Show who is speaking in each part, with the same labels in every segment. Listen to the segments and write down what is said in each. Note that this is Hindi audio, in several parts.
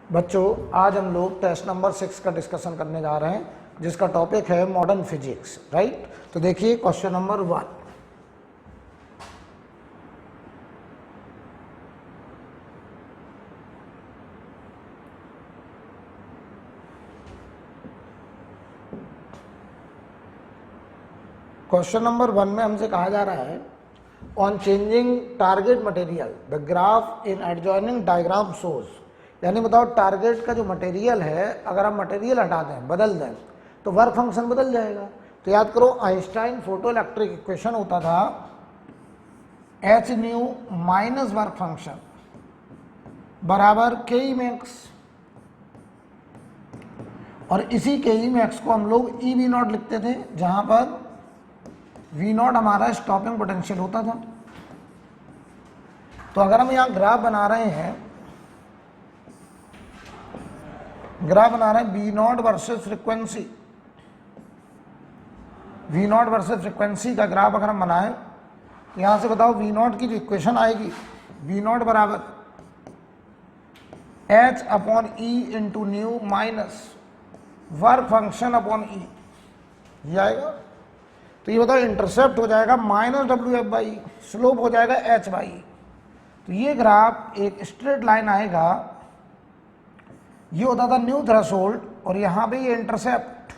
Speaker 1: बच्चों, आज हम लोग टेस्ट नंबर 6 का डिस्कशन करने जा रहे हैं जिसका टॉपिक है मॉडर्न फिजिक्स। राइट, तो देखिए क्वेश्चन नंबर 1। क्वेश्चन नंबर 1 में हमसे कहा जा रहा है on changing target material the graph in adjoining diagram shows. यानी बताओ टारगेट का जो मटेरियल है, अगर हम मटेरियल हटा दें, बदल दें, तो वर्क फंक्शन बदल जाएगा। तो याद करो, आइंस्टाइन फोटो इलेक्ट्रिक इक्वेशन होता था H new minus work function बराबर के ई मैक्स, और इसी के ई मैक्स को हम लोग ई वी नॉट लिखते थे, जहां पर वी नॉट हमारा स्टॉपिंग पोटेंशियल होता था। तो अगर हम यहां ग्राफ बना रहे हैं, V naught versus frequency, V naught versus frequency का ग्राफ अगर हम बनाएं, तो यहां से बताओ वी नॉट की जो इक्वेशन आएगी, वी नॉट बराबर h upon e into nu minus work function upon e, ये आएगा। तो ये बताओ इंटरसेप्ट हो जाएगा minus W F by, slope हो जाएगा एच बाई। तो ये ग्राफ एक स्ट्रेट लाइन आएगा, ये होता था न्यू थ्रेशोल्ड, और यहां पे ये इंटरसेप्ट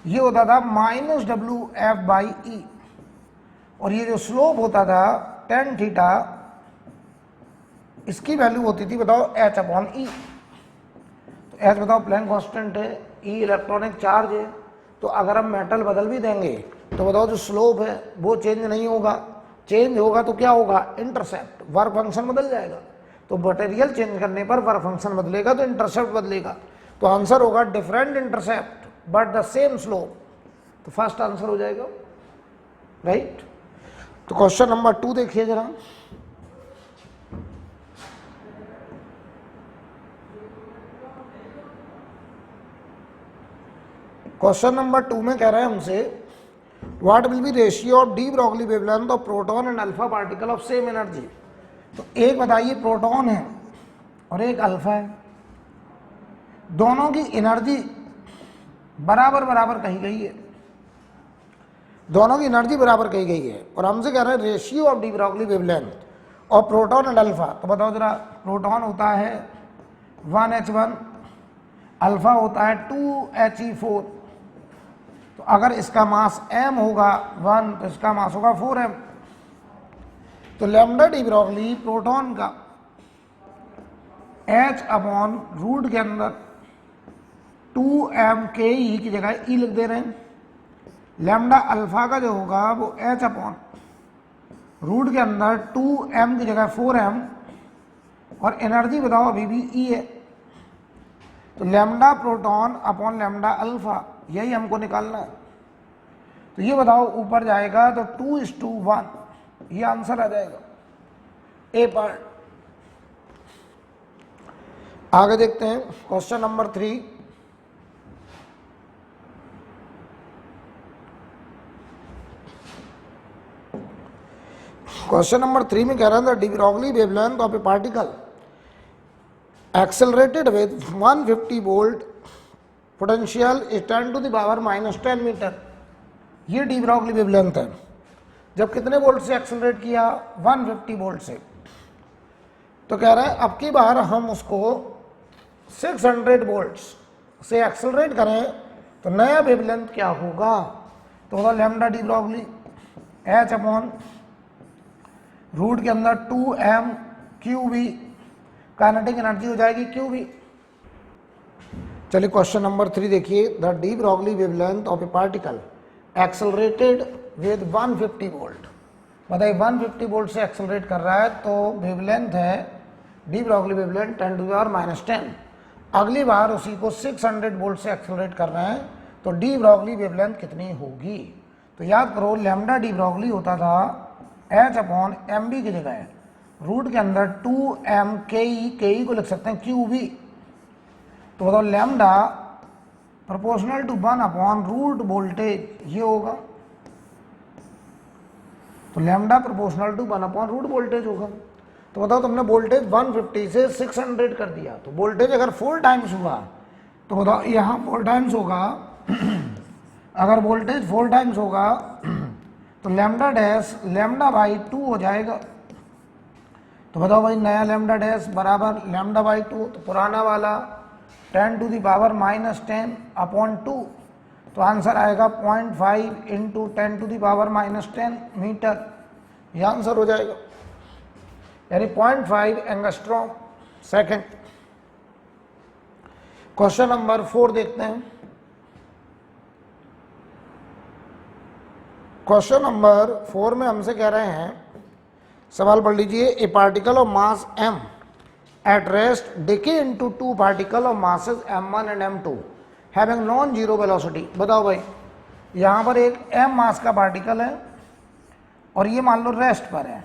Speaker 1: ये होता था minus W F by E, और ये जो स्लोप होता था टेन थीटा, इसकी वैल्यू होती थी बताओ एच अपॉन ई। तो एच बताओ प्लैंक कांस्टेंट है, ई इलेक्ट्रॉनिक चार्ज है। तो अगर हम मेटल बदल भी देंगे तो बताओ जो स्लोप है वो चेंज नहीं होगा, चेंज होगा तो क्या होगा, इंटरसेप्ट, वर्क फंक्शन बदल जाएगा। तो मटेरियल चेंज करने पर वर्क फंक्शन बदलेगा तो इंटरसेप्ट बदलेगा। तो आंसर होगा different intercept but the same slope. तो फर्स्ट आंसर हो जाएगा। राइट, तो क्वेश्चन नंबर 2 देखिए जरा। क्वेश्चन नंबर 2 में कह रहे हैं हमसे what will be ratio of D Broglie wavelength of proton and alpha particle of same energy. तो एक बताइए प्रोटॉन है और एक अल्फा है, दोनों की एनर्जी बराबर बराबर कही गई है, दोनों की एनर्जी बराबर कही गई है, और हमसे कह रहे हैं ratio of D Broglie wavelength of proton and alpha. तो बताओ जरा, प्रोटॉन होता है 1h1, अल्फा होता है 2he4। तो अगर इसका मास m होगा 1 तो इसका मास होगा 4m। तो लैम्डा डी ब्रॉगली प्रोटॉन का h अपॉन रूट के अंदर 2m के ई की जगह ई लिख दे रहे हैं। लैम्डा अल्फा का जो होगा वो h अपॉन रूट के अंदर 2m की जगह 4m, और एनर्जी बताओ अभी भी ई है। तो lambda proton upon lambda alpha, यही हमको निकालना है। तो ये बताओ ऊपर जाएगा तो 2:1, ये आंसर आ जाएगा ए पार्ट। आगे देखते हैं क्वेश्चन नंबर 3। क्वेश्चन नंबर 3 में कह रहा था D Broglie wavelength of A particle accelerated with 150 volt potential is 10 to the power minus 10 metre. ये डी ब्रॉगली वेवलेंथ है। जब कितने वोल्ट से एक्सेलरेट किया, 150 वोल्ट से। तो कह रहा है अब की बार हम उसको 600 वोल्ट से एक्सेलरेट करें तो नया वेवलेंथ क्या होगा। तो होगा lambda de Broglie H upon root के अंदर 2m क्यूवी, काइनेटिक एनर्जी हो जाएगी क्यू भी। चलिए क्वेश्चन नंबर 3 देखिए। The D Broglie wavelength of A particle accelerated with 150 volt. बताइए 150 वोल्ट से एक्सेलरेट कर रहा है तो वेवलेंथ है de Broglie wavelength 10 to the power -10। अगली बार उसी को 600 वोल्ट से एक्सेलरेट कर रहे हैं तो डी ब्रॉगली वेवलेंथ कितनी होगी। तो याद करो लैम्डा डी ब्रॉगली होता था एच अपॉन एम बी की जगह रूट के अंदर 2m के ई को लिख सकते हैं क्यू वी। तो बताओ lambda proportional to 1 upon root voltage, ये होगा। तो lambda proportional to 1 upon root voltage होगा। तो बताओ तुमने वोल्टेज 150 से 600 कर दिया, तो वोल्टेज अगर 4 टाइम्स हुआ तो बताओ यहाँ 4 टाइम्स होगा अगर वोल्टेज 4 टाइम्स होगा तो लैम्डा डैश लैम्डा बाई 2 हो जाएगा। तो बताओ भाई नया लैम्डा डैश बराबर लैम्डा बाई 2, तो पुराना वाला 10 to the power minus 10 upon 2, तो आंसर आएगा 0.5 into 10 to the power minus 10 metre, यह आंसर हो जाएगा, यानी 0.5 एंगस्ट्रॉम सेकेंड। क्वेश्चन नंबर 4 देखते हैं। क्वेश्चन नंबर 4 में हमसे कह रहे हैं, सवाल पढ़ लीजिए, ए particle of mass m at rest decay into 2 particle of masses m1 and m2 having non zero velocity. बताओ भाई यहाँ पर एक m मास का पार्टिकल है और ये मान लो रेस्ट पर है,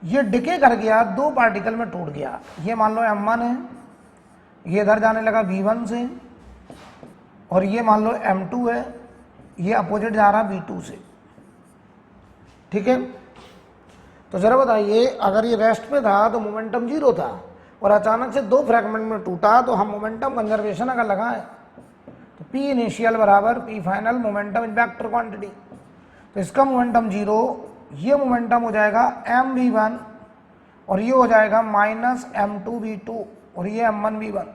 Speaker 1: ये डिके कर गया, 2 पार्टिकल में टूट गया, ये मान लो m1 है, ये इधर जाने लगा v1 से, और ये मान लो m2 है, ये अपोजिट जा रहा v2 से, ठीक है। तो जरा बताइए अगर ये रेस्ट पे था तो मोमेंटम 0 था और अचानक से 2 फ्रैगमेंट में टूटा, तो हम मोमेंटम कंजर्वेशन अगर लगाएं तो P इनिशियल बराबर P फाइनल मोमेंटम इन वेक्टर क्वांटिटी, तो इसका मोमेंटम 0, ये मोमेंटम हो जाएगा mv1 और ये हो जाएगा माइनस m2v2 और ये m1v1।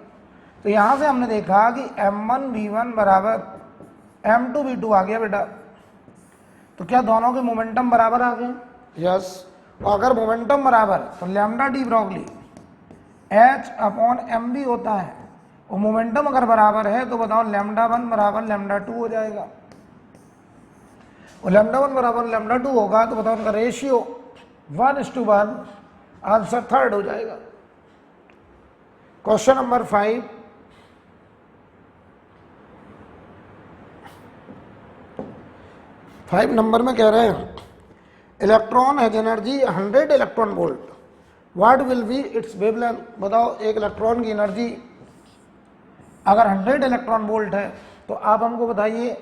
Speaker 1: तो यहाँ से हमने देखा कि m1v1 बराबर m2v2 आ गया बेटा, तो क्या दोनों के मोमेंटम बराबर आ गए? यस। और अगर मोमेंटम बराबर तो lambda de Broglie h upon mv होता है, और मोमेंटम अगर बराबर है तो बताओ लैम्डा 1 बराबर लैम्डा 2 हो जाएगा, और लैम्डा 1 बराबर लैम्डा 2 होगा तो बताओ उनका रेशियो 1:1, आंसर थर्ड हो जाएगा। क्वेश्चन नंबर 5 नंबर में कह रहे हैं, electron has energy 100 electron volt, what will be it's wavelength. बताओ एक इलेक्ट्रॉन की एनर्जी अगर 100 इलेक्ट्रॉन वोल्ट है तो आप हमको बताइए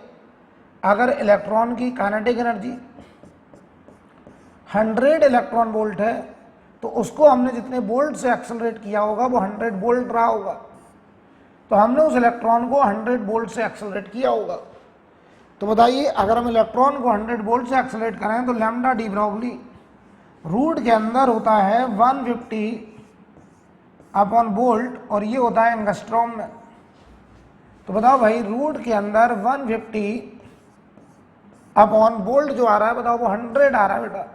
Speaker 1: अगर इलेक्ट्रॉन की काइनेटिक एनर्जी 100 इलेक्ट्रॉन वोल्ट है तो उसको हमने जितने वोल्ट से एक्सेलरेट किया होगा वो 100 वोल्ट रहा होगा, तो हमने उस इलेक्ट्रॉन को 100 वोल्ट से एक्सेलरेट किया होगा। तो बताइए अगर हम इलेक्ट्रॉन को 100 वोल्ट से एक्सेलरेट करें तो लैम्डा डी ब्रॉगली रूट के अंदर होता है 150 अपॉन वोल्ट और ये होता है एंगस्ट्रॉम में। तो बताओ भाई रूट के अंदर 150 अपॉन वोल्ट जो आ रहा है बताओ वो 100 आ रहा है बेटा,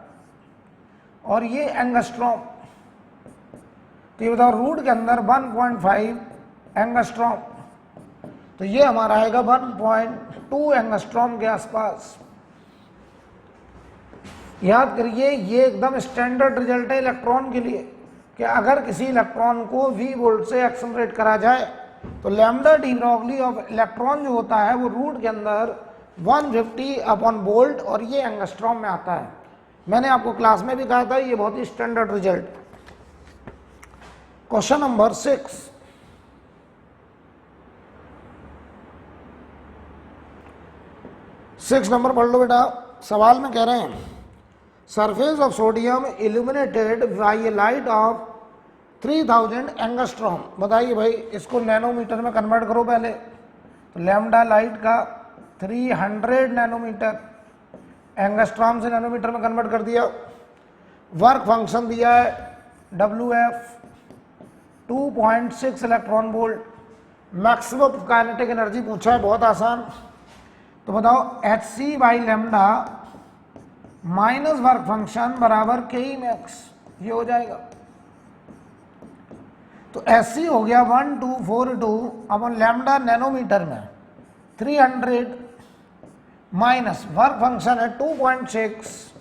Speaker 1: और ये एंगस्ट्रॉम, तो ये बताओ रूट के अंदर 1.5 एंगस्ट्रॉम, तो ये हमारा आएगा 1.2 एंगस्ट्रॉम के आसपास। याद करिए ये एकदम स्टैंडर्ड रिजल्ट है इलेक्ट्रॉन के लिए कि अगर किसी इलेक्ट्रॉन को v वोल्ट से एक्सेलरेट करा जाए तो lambda de Broglie of electron जो होता है वो रूट के अंदर 150 अपॉन वोल्ट और ये एंगस्ट्रॉम में आता है। मैंने आपको क्लास में भी कहा था ये बहुत ही standard result. Question number 6 number पढ़ लो बेटा। सवाल में कह रहे हैं surface of sodium illuminated by a light of 3000 angstrom. बताइए भाई इसको नैनोमीटर में कन्वर्ट करो पहले, तो लैम्डा लाइट का 300 नैनोमीटर, एंगस्ट्रॉम से नैनोमीटर में कन्वर्ट कर दिया। वर्क फंक्शन दिया है WF 2.6 electron volt. Maximum kinetic energy पूछा है, बहुत आसान। तो बताओ hc by lambda minus work function बराबर ke मैक्स, ये हो जाएगा। तो hc हो गया 1242 अपॉन लैम्डा नैनोमीटर में 300 माइनस वर्क फंक्शन है 2.6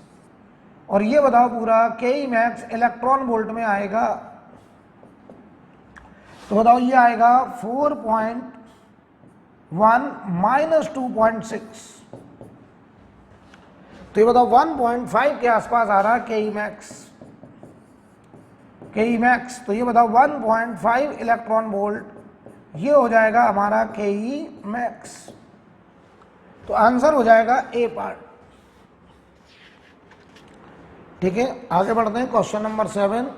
Speaker 1: और ये बताओ पूरा ke मैक्स इलेक्ट्रॉन वोल्ट में आएगा। तो बताओ ये आएगा 4.1 माइनस 2.6, तो ये बताओ 1.5 के आसपास आ रहा है ke मैक्स, तो ये बताओ 1.5 इलेक्ट्रॉन वोल्ट, ये हो जाएगा हमारा ke मैक्स। तो आंसर हो जाएगा ए पार्ट। ठीक है, आगे बढ़ते हैं। Question number 7।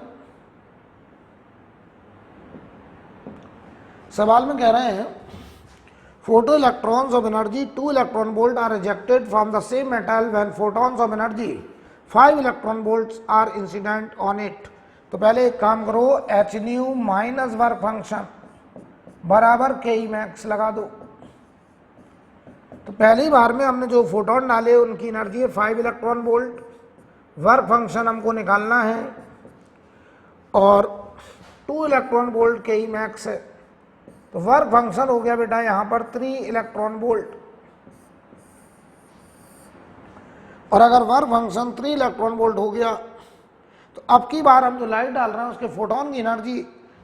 Speaker 1: सवाल में कह रहे हैं photo electrons of energy 2 electron volt are ejected from the same metal when photons of energy 5 electron volts are incident on it। तो पहले एक काम करो, H new minus work function बराबर के ई मैक्स लगा दो। तो पहली बार में हमने जो फोटोन डाले उनकी एनर्जी है 5 इलेक्ट्रॉन वोल्ट, वर्क फंक्शन हमको निकालना है और 2 इलेक्ट्रॉन वोल्ट के ई मैक्स है। तो वर्क फंक्शन हो गया बेटा यहां पर 3 इलेक्ट्रॉन वोल्ट, और अगर वर्क फंक्शन 3 इलेक्ट्रॉन वोल्ट हो गया तो अब की बार हम जो लाइट डाल रहे हैं उसके फोटोन की एनर्जी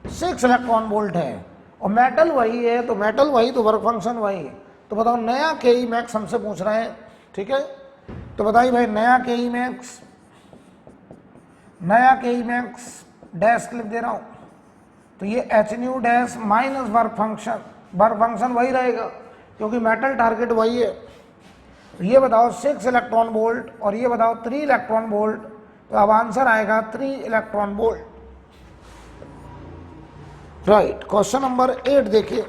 Speaker 1: 6 इलेक्ट्रॉन वोल्ट है और मेटल वही है, तो मेटल वही तो वर्क फंक्शन वही। तो बताओ नया के ई मैक्स हमसे पूछ रहे हैं, ठीक है। तो बताइए भाई नया के ई मैक्स, नया के ई मैक्स डैश लिख दे रहा हूं। तो ये H new dash minus work function वही रहेगा क्योंकि मेटल टारगेट वही है। ये बताओ 6 इलेक्ट्रॉन वोल्ट और ये बताओ 3 इलेक्ट्रॉन वोल्ट, तो अब आंसर आएगा 3 electron volt. Right. Question number 8 देखिए।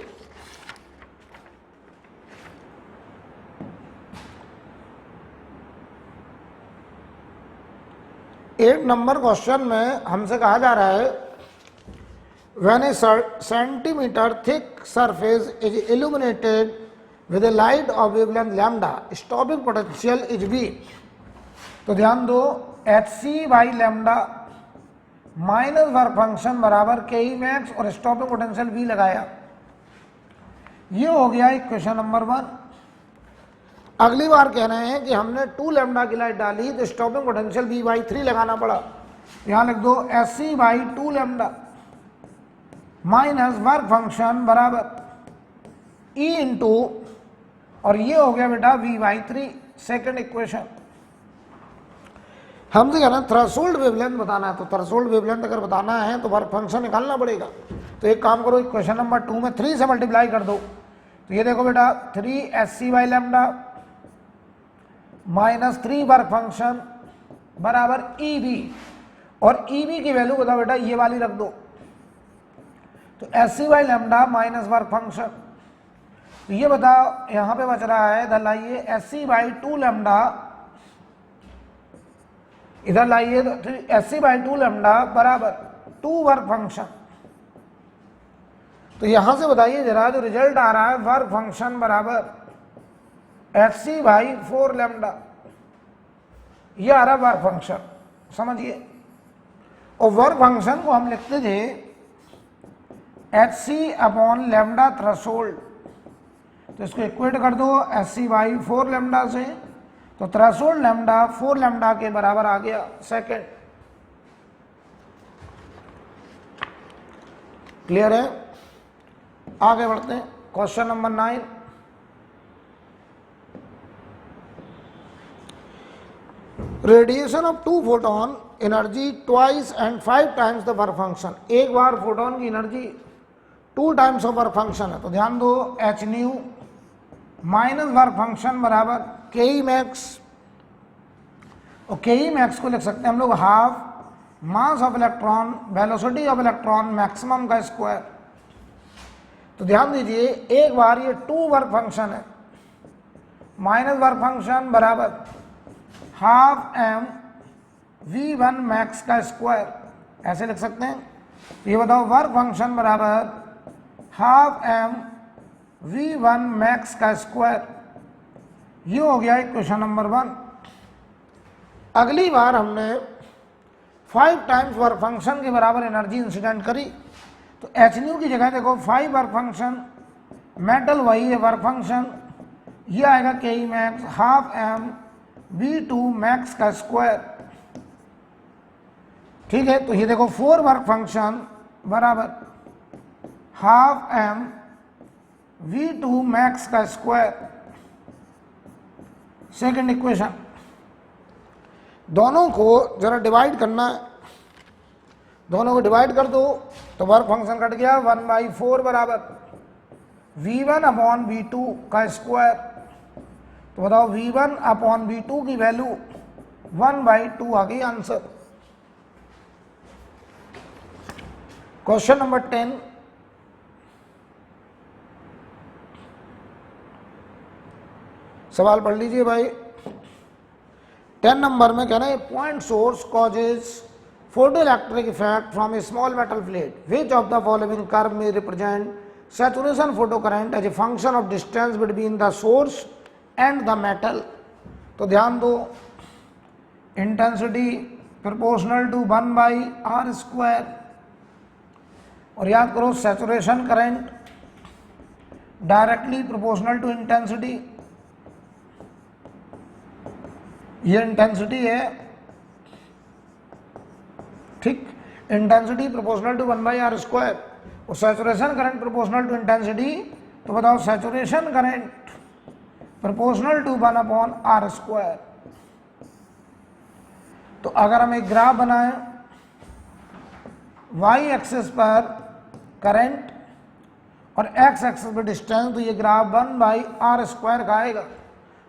Speaker 1: एट नंबर क्वेश्चन में हमसे कहा जा रहा है when a centimeter thick surface is illuminated with a light of wavelength lambda, stopping potential is V। तो ध्यान दो, H C by lambda minus work function बराबर के ई मैक्स और स्टॉपिंग पोटेंशियल V लगाया। ये हो गया इक्वेशन नंबर 1। अगली बार कह रहे हैं कि हमने 2 लैम्डा की लाइट डाली तो स्टॉपिंग पोटेंशियल V/3 लगाना पड़ा। यहां लिख दो H C by 2 lambda minus work function बराबर ई इंटू, और ये हो गया बेटा V/3 सेकेंड इक्वेशन। हमसे कहना थ्रेशोल्ड वेवलेंथ बताना है, तो थ्रेशोल्ड वेवलेंथ अगर बताना है तो वर्क फंक्शन निकालना पड़ेगा। तो एक काम करो, इक्वेशन नंबर 2 में 3 से मल्टीप्लाई कर दो। तो ये देखो बेटा 3 H C by lambda minus 3 work function बराबर ई बी, और ई बी की वैल्यू बताओ बेटा ये वाली रख दो। तो H C by lambda minus work function, तो ये बताओ यहां पे बच रहा है, इधर लाइए एच सी बाई 2 लैम्डा, इधर लाइए तो एच सी बाई 2 लैम्डा बराबर 2 वर्क फंक्शन। तो यहां से बताइए जरा जो रिजल्ट आ रहा है वर्क फंक्शन बराबर एच सी बाई 4 लैम्डा, ये आ रहा है वर्क फंक्शन, समझिए। और वर्क फंक्शन को हम लिखते थे H C upon lambda threshold, तो इसको इक्वेट कर दो एच सी बाई 4 लैम्डा से, तो थ्रेशोल्ड लैम्डा 4 लैम्डा के बराबर आ गया सेकेंड। क्लियर है? आगे बढ़ते हैं। Question number 9। Radiation of 2 photon energy twice and 5 times the work function. एक बार फोटोन की energy 2 times of work function है, तो ध्यान दो H new minus work function बराबर के ई मैक्स, और के ई मैक्स को लिख सकते हैं हम लोग half mass of electron velocity of electron maximum का स्क्वायर। तो ध्यान दीजिए एक बार ये 2 वर्क फंक्शन है, माइनस वर्क फंक्शन बराबर हाफ एम V1 मैक्स का स्क्वायर, ऐसे लिख सकते हैं। तो ये बताओ वर्क फंक्शन बराबर हाफ एम V1 मैक्स का स्क्वायर, ये हो गया इक्वेशन नंबर 1। अगली बार हमने 5 टाइम्स वर्क फंक्शन के बराबर एनर्जी इंसिडेंट करी, तो एच न्यू की जगह देखो 5 वर्क फंक्शन, मेटल वही है वर्क फंक्शन, ये आएगा K E max half m V2 max का स्क्वायर। ठीक है, तो ये देखो 4 वर्क फंक्शन बराबर हाफ एम V2 मैक्स का स्क्वायर, सेकेंड इक्वेशन। दोनों को जरा डिवाइड करना है, दोनों को डिवाइड कर दो तो वर्क फंक्शन कट गया 1/4 बराबर V1 अपॉन V2 का स्क्वायर। तो बताओ V1 अपॉन V2 की वैल्यू 1/2 आ गई आंसर। क्वेश्चन नंबर 10, सवाल पढ़ लीजिए भाई। 10 नंबर में कह रहे हैं point source causes photoelectric effect from a small metal plate, which of the following curve में represent saturation photo current as a function of distance between the source and the metal. तो ध्यान दो, इंटेंसिटी प्रोपोर्शनल टू 1/r², और याद करो saturation current directly proportional to intensity. ये इंटेंसिटी है, ठीक, इंटेंसिटी प्रोपोर्शनल टू 1/r², और saturation current proportional to intensity. तो बताओ saturation current proportional to 1/r²। तो अगर हम एक ग्राफ बनाएं, y एक्सिस पर करंट और x एक्सिस पर डिस्टेंस, तो ये ग्राफ 1/r² का आएगा।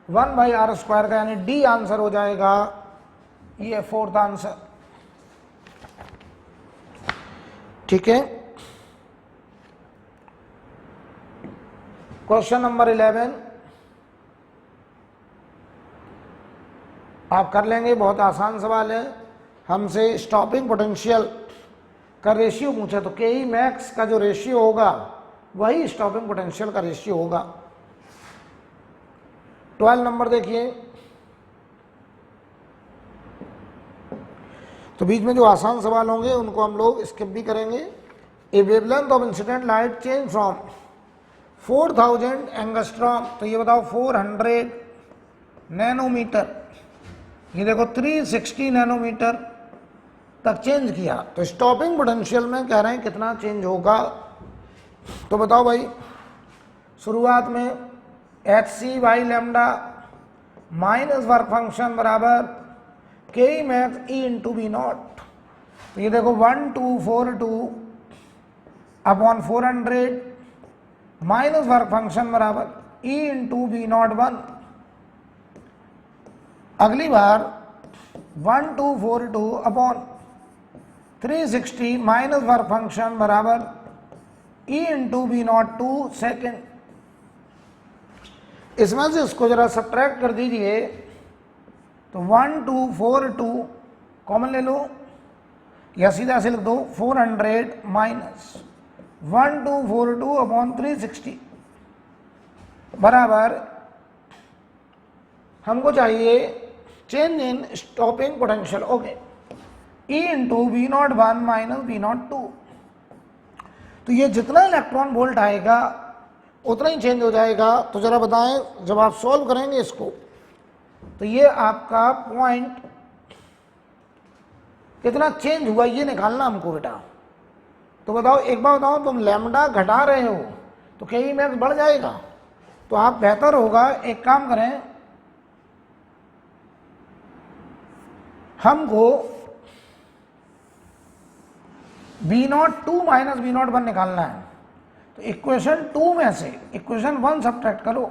Speaker 1: 1/r² का यानी डी आंसर हो जाएगा, ये फोर्थ आंसर। ठीक है। क्वेश्चन नंबर 11 आप कर लेंगे, बहुत आसान सवाल है। हमसे स्टॉपिंग पोटेंशियल का रेशियो पूछा, तो के ई मैक्स का जो रेशियो होगा वही स्टॉपिंग पोटेंशियल का रेशियो होगा। 12 नंबर देखिए, तो बीच में जो आसान सवाल होंगे उनको हम लोग स्किप भी करेंगे। A wavelength of incident light change from 4000 angstrom, तो ये बताओ 400 नैनोमीटर, ये देखो 360 नैनोमीटर तक चेंज किया। तो स्टॉपिंग पोटेंशियल में कह रहे हैं कितना चेंज होगा। तो बताओ भाई, शुरुआत में hc/λ माइनस वर्क फंक्शन बराबर K E max E into B naught. तो ये देखो 1242 अपॉन 400 माइनस वर्क फंक्शन बराबर ई इंटू बी नॉट 1। अगली बार 1242 अपॉन 360 माइनस वर्क फंक्शन बराबर E into B naught 2 second. इसमें से इसको जरा सब्ट्रैक्ट कर दीजिए, तो 1242 कॉमन ले लो या सीधा से लिख दो 400 माइनस 1242 अपॉन 360 बराबर हमको चाहिए change in stopping potential, okay, E into B naught 1 minus B naught 2। तो ये जितना इलेक्ट्रॉन वोल्ट आएगा उतना ही चेंज हो जाएगा। तो जरा बताएं, जब आप सॉल्व करेंगे इसको, तो ये आपका पॉइंट कितना चेंज हुआ ये निकालना हमको बेटा। तो बताओ, एक बार बताओ, तुम लैम्डा घटा रहे हो तो के ई मैक्स बढ़ जाएगा। तो आप बेहतर होगा एक काम करें, हमको B02 माइनस B01 निकालना है। तो इक्वेशन 2 में से इक्वेशन 1 सब्ट्रैक्ट करो,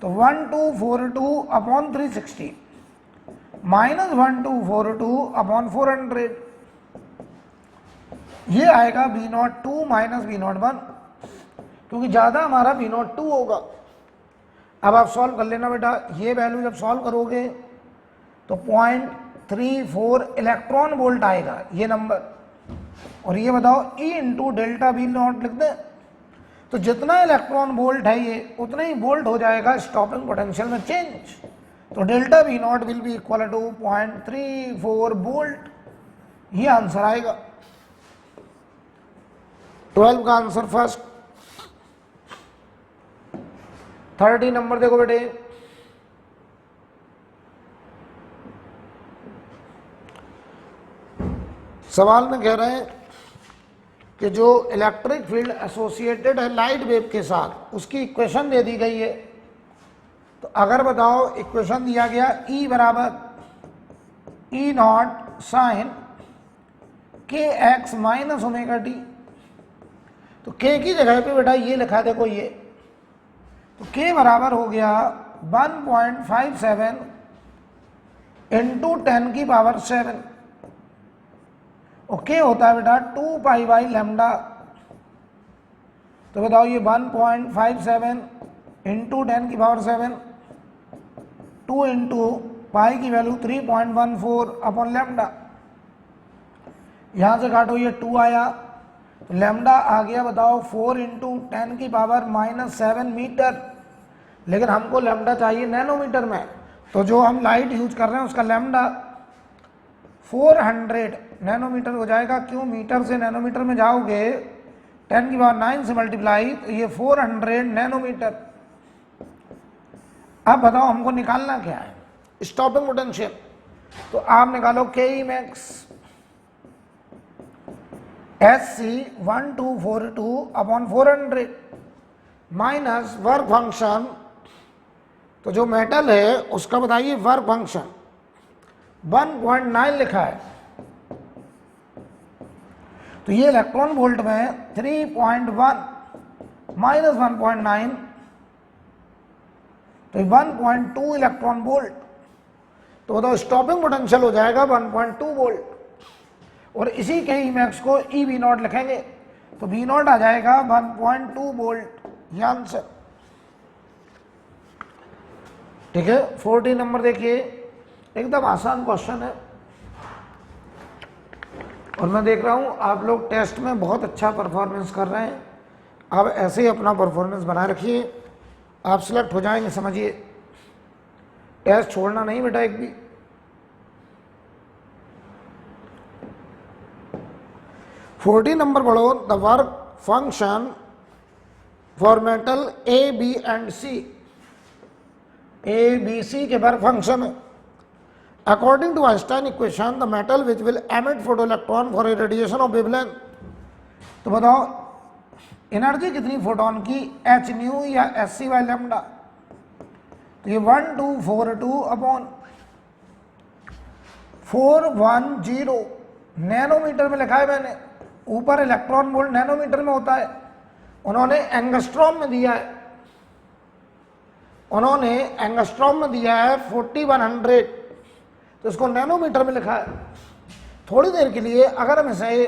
Speaker 1: तो 1242 अपॉन 360 माइनस 1242 अपॉन 400, ये आएगा B02 माइनस B01, क्योंकि ज़्यादा हमारा B02 होगा। अब आप सॉल्व कर लेना बेटा, ये वैल्यू जब सॉल्व करोगे तो 0.34 इलेक्ट्रॉन वोल्ट आएगा ये नंबर। और ये बताओ E into delta B naught लिख दें, तो जितना इलेक्ट्रॉन वोल्ट है ये उतना ही वोल्ट हो जाएगा स्टॉपिंग पोटेंशियल में चेंज। तो delta B naught will be equal to 0.34 volt, ये आंसर आएगा। 12 का आंसर फर्स्ट। 30 नंबर देखो बेटे, सवाल में कह रहे हैं कि जो इलेक्ट्रिक फील्ड एसोसिएटेड है लाइट वेव के साथ उसकी इक्वेशन दे दी गई है। तो अगर बताओ इक्वेशन दिया गया E बराबर E नॉट साइन के एक्स माइनस ओमेगा टी, तो K की जगह पे बेटा ये लिखा देखो ये, तो K बराबर हो गया 1.57 इंटू 10 की पावर 7, ओके होता है बेटा 2 पाई बाई लैम्डा। तो बताओ ये 1.57 इंटू 10 की पावर 7, 2 इंटू पाई की वैल्यू 3.14 अपॉन लैम्डा। यहां से काटो, ये 2 आया तो लैम्डा आ गया बताओ 4 इंटू 10 की पावर -7 मीटर, लेकिन हमको लैम्डा चाहिए नैनोमीटर में। तो जो हम लाइट यूज कर रहे हैं उसका लैम्डा 400 नैनोमीटर हो जाएगा। क्यों, मीटर से नैनोमीटर में जाओगे 10 की पावर 9 से मल्टीप्लाई, तो ये 400 नैनोमीटर। अब बताओ हमको निकालना क्या है, स्टॉपिंग पोटेंशियल। तो आप निकालो K E max SC 1242 upon 400 minus work function. तो जो मेटल है उसका बताइए वर्क फंक्शन 1.9 लिखा है, तो ये इलेक्ट्रॉन वोल्ट में 3.1 माइनस 1.9 तो 1.2 इलेक्ट्रॉन वोल्ट। तो बताओ स्टॉपिंग पोटेंशियल हो जाएगा 1.2 वोल्ट। और इसी के ई मैक्स को ई वी नॉट लिखेंगे, तो वी नॉट आ जाएगा 1.2 वोल्ट, ये आंसर। ठीक है, 40 नंबर देखिए, एकदम आसान क्वेश्चन है और मैं देख रहा हूं आप लोग टेस्ट में बहुत अच्छा परफॉर्मेंस कर रहे हैं। आप ऐसे ही अपना परफॉर्मेंस बनाए रखिए, आप सिलेक्ट हो जाएंगे, समझिए। टेस्ट छोड़ना नहीं बेटा एक भी। फोर्टी नंबर पढ़ो, the work function for metal A B and C. A B C के वर्क फंक्शन है। According to Einstein equation the metal which will emit photo electron for a radiation of wavelength. तो बताओ एनर्जी कितनी फोटोन की, एच न्यू या एस सी बाई लैम्डा। तो ये 1242 अपॉन 410 नैनोमीटर में लिखा है मैंने, ऊपर इलेक्ट्रॉन वोल्ट नैनोमीटर में होता है, उन्होंने एंगस्ट्रॉम में दिया है, उन्होंने एंगस्ट्रॉम में दिया है 4100, तो इसको नैनोमीटर में लिखा है। थोड़ी देर के लिए अगर हम इसे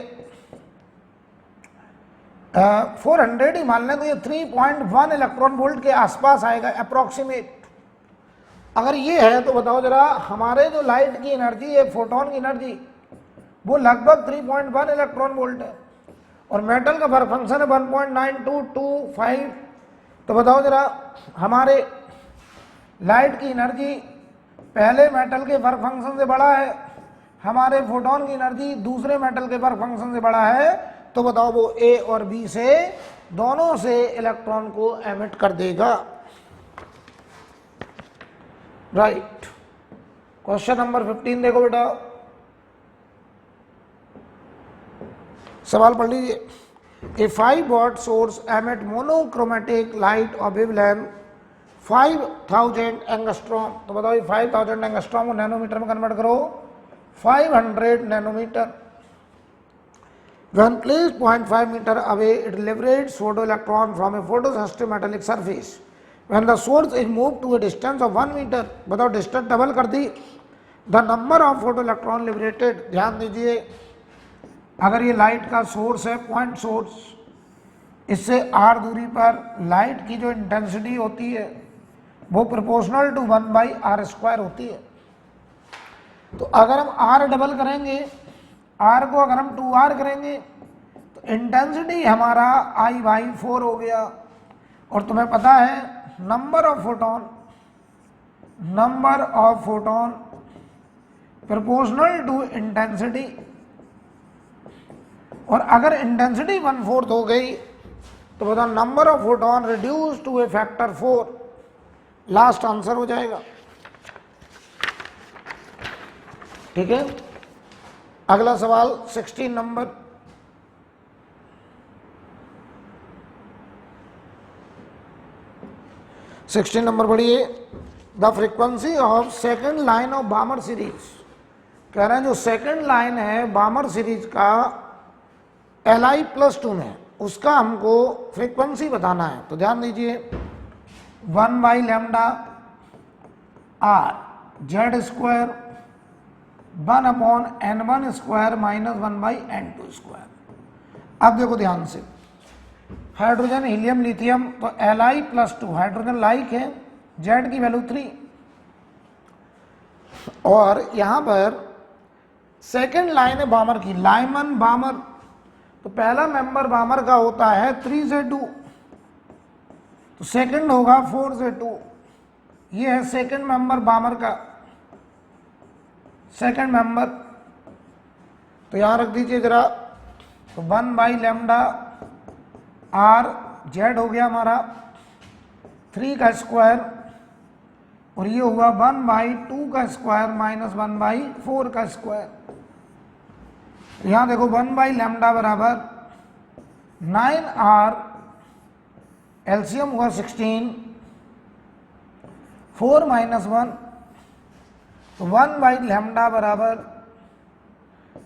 Speaker 1: 400 ही मान लें तो ये 3.1 इलेक्ट्रॉन वोल्ट के आसपास आएगा अप्रोक्सीमेट। अगर ये है तो बताओ जरा, हमारे जो लाइट की एनर्जी है, फोटोन की एनर्जी, वो लगभग 3.1 इलेक्ट्रॉन वोल्ट है और मेटल का वर्क फंक्शन है 1.9225। तो बताओ जरा, हमारे लाइट की एनर्जी पहले मेटल के वर्क फंक्शन से बड़ा है, हमारे फोटोन की एनर्जी दूसरे मेटल के वर्क फंक्शन से बड़ा है, तो बताओ वो ए और बी से दोनों से इलेक्ट्रॉन को एमिट कर देगा। राइट। क्वेश्चन नंबर 15 देखो बेटा, सवाल पढ़ लीजिए। ए 5 what source emit monochromatic light of wavelength 5000 angstrom. तो बताओ ये 5000 एंगस्ट्रॉम को नैनोमीटर में कन्वर्ट करो, 500 nanometre. When placed 0.5 meter away, it liberates photoelectron from a photosensitive metallic surface. When the source is moved to a distance of 1 meter, बताओ डिस्टेंस डबल कर दी, the number of photoelectron liberated। ध्यान दीजिए, अगर ये लाइट का सोर्स है, पॉइंट सोर्स, इससे r दूरी पर लाइट की जो इंटेंसिटी होती है वो प्रोपोर्शनल टू 1/r² होती है। तो अगर हम r डबल करेंगे, r को अगर हम 2r करेंगे तो इंटेंसिटी हमारा I/4 हो गया। और तुम्हें पता है number of photon proportional to intensity, और अगर इंटेंसिटी 1/4 हो गई तो बताओ number of photon reduce to a factor 4। Last answer हो जाएगा। ठीक है, अगला सवाल 16 नंबर। पढ़िए। The frequency of second line of Balmer series. कह रहे हैं जो सेकंड लाइन है बामर सीरीज का Li+2 में, उसका हमको फ्रीक्वेंसी बताना है। तो ध्यान दीजिए, 1/λ r z² 1/n1 square minus 1/n2 square. अब देखो ध्यान से, हाइड्रोजन हीलियम लिथियम, तो Li+2 हाइड्रोजन लाइक है, Z की वैल्यू 3, और यहां पर सेकंड लाइन है बामर की, लाइमन बामर, तो पहला मेंबर बामर का होता है 3Z2, तो सेकंड होगा 4Z2। ये है सेकंड मेंबर बामर का सेकंड मेंबर, तो यहां रख दीजिए जरा, तो 1/λ R Z हो गया हमारा 3 का स्क्वायर, और ये हुआ 1/2 का स्क्वायर माइनस 1/4 का स्क्वायर। यहां देखो 1/λ बराबर 9R, एलसीएम हुआ 16, 4 माइनस 1, तो 1/λ बराबर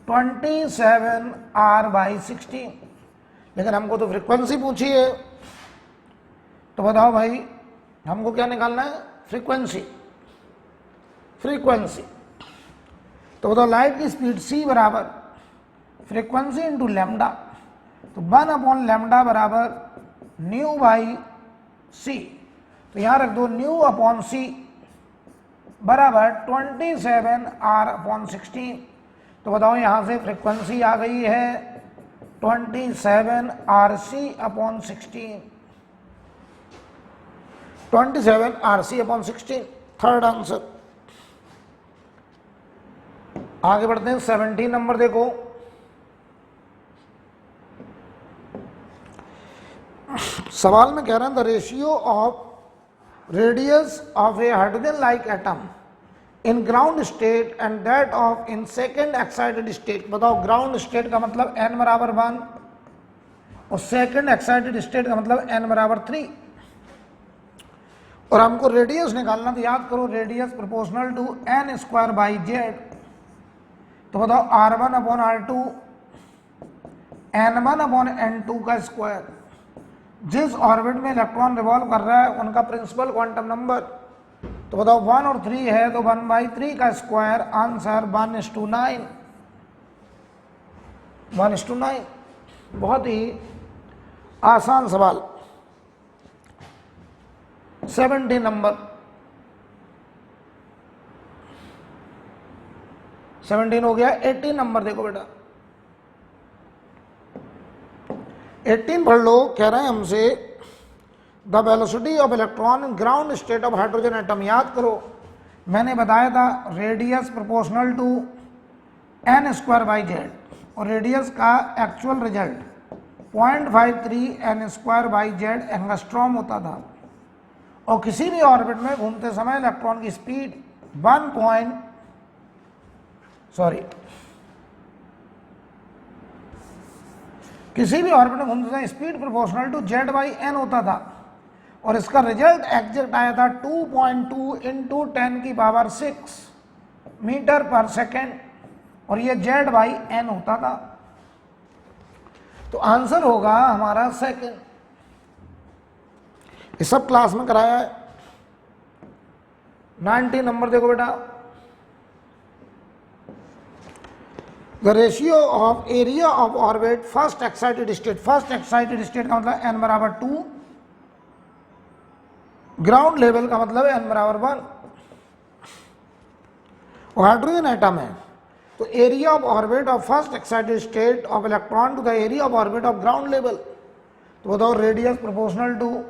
Speaker 1: 27R/16। लेकिन हमको तो फ्रीक्वेंसी पूछी है, तो बताओ भाई हमको क्या निकालना है, फ्रीक्वेंसी। तो बताओ लाइट की स्पीड c बराबर फ्रीक्वेंसी इंटू लैम्डा, तो 1/λ बराबर ν/c, तो यहां रख दो ν/c बराबर 27R/16। तो बताओ यहां से फ्रीक्वेंसी आ गई है 27RC/16, 27RC/16, थर्ड आंसर। आगे बढ़ते हैं, 17 नंबर देखो, सवाल में कह रहे हैं the ratio of radius of A hydrogen like atom in ground state and that of in second excited state. बताओ ग्राउंड स्टेट का मतलब n बराबर 1 और सेकेंड एक्साइटेड स्टेट का मतलब n बराबर 3, और हमको रेडियस निकालना, तो याद करो रेडियस प्रोपोर्शनल टू n²/z। तो बताओ R1/R2 n1/n2 का स्क्वायर। जिस ऑर्बिट में इलेक्ट्रॉन रिवॉल्व कर रहा है उनका प्रिंसिपल क्वांटम नंबर, तो बताओ 1 और 3 है, तो 1/3 का स्क्वायर, आंसर 1:9, 1:9। बहुत ही आसान सवाल। 17 नंबर, 17 हो गया। 18 नंबर देखो बेटा, 18 पढ़ लो। कह रहे हैं हमसे the velocity of electron in ground state of hydrogen atom. याद करो मैंने बताया था रेडियस प्रोपोर्शनल टू n²/z, और रेडियस का एक्चुअल रिजल्ट 0.53 n²/z एंगस्ट्रॉम होता था, और किसी भी ऑर्बिट में घूमते समय इलेक्ट्रॉन की स्पीड किसी भी ऑर्बिट में घूमते समय स्पीड प्रोपोर्शनल टू z/n होता था, और इसका रिजल्ट एग्जैक्ट आया था 2.2 × 10⁶ मीटर पर सेकेंड, और ये z/n होता था। तो आंसर होगा हमारा सेकेंड। ये सब क्लास में कराया है। 90 नंबर देखो बेटा, the ratio of area of orbit first excited state. First excited state का मतलब n बराबर 2, ग्राउंड लेवल का मतलब n बराबर 1, और हाइड्रोजन एटम है, तो area of orbit of first excited state of electron to the area of orbit of ground level. तो बताओ रेडियस प्रोपोर्शनल टू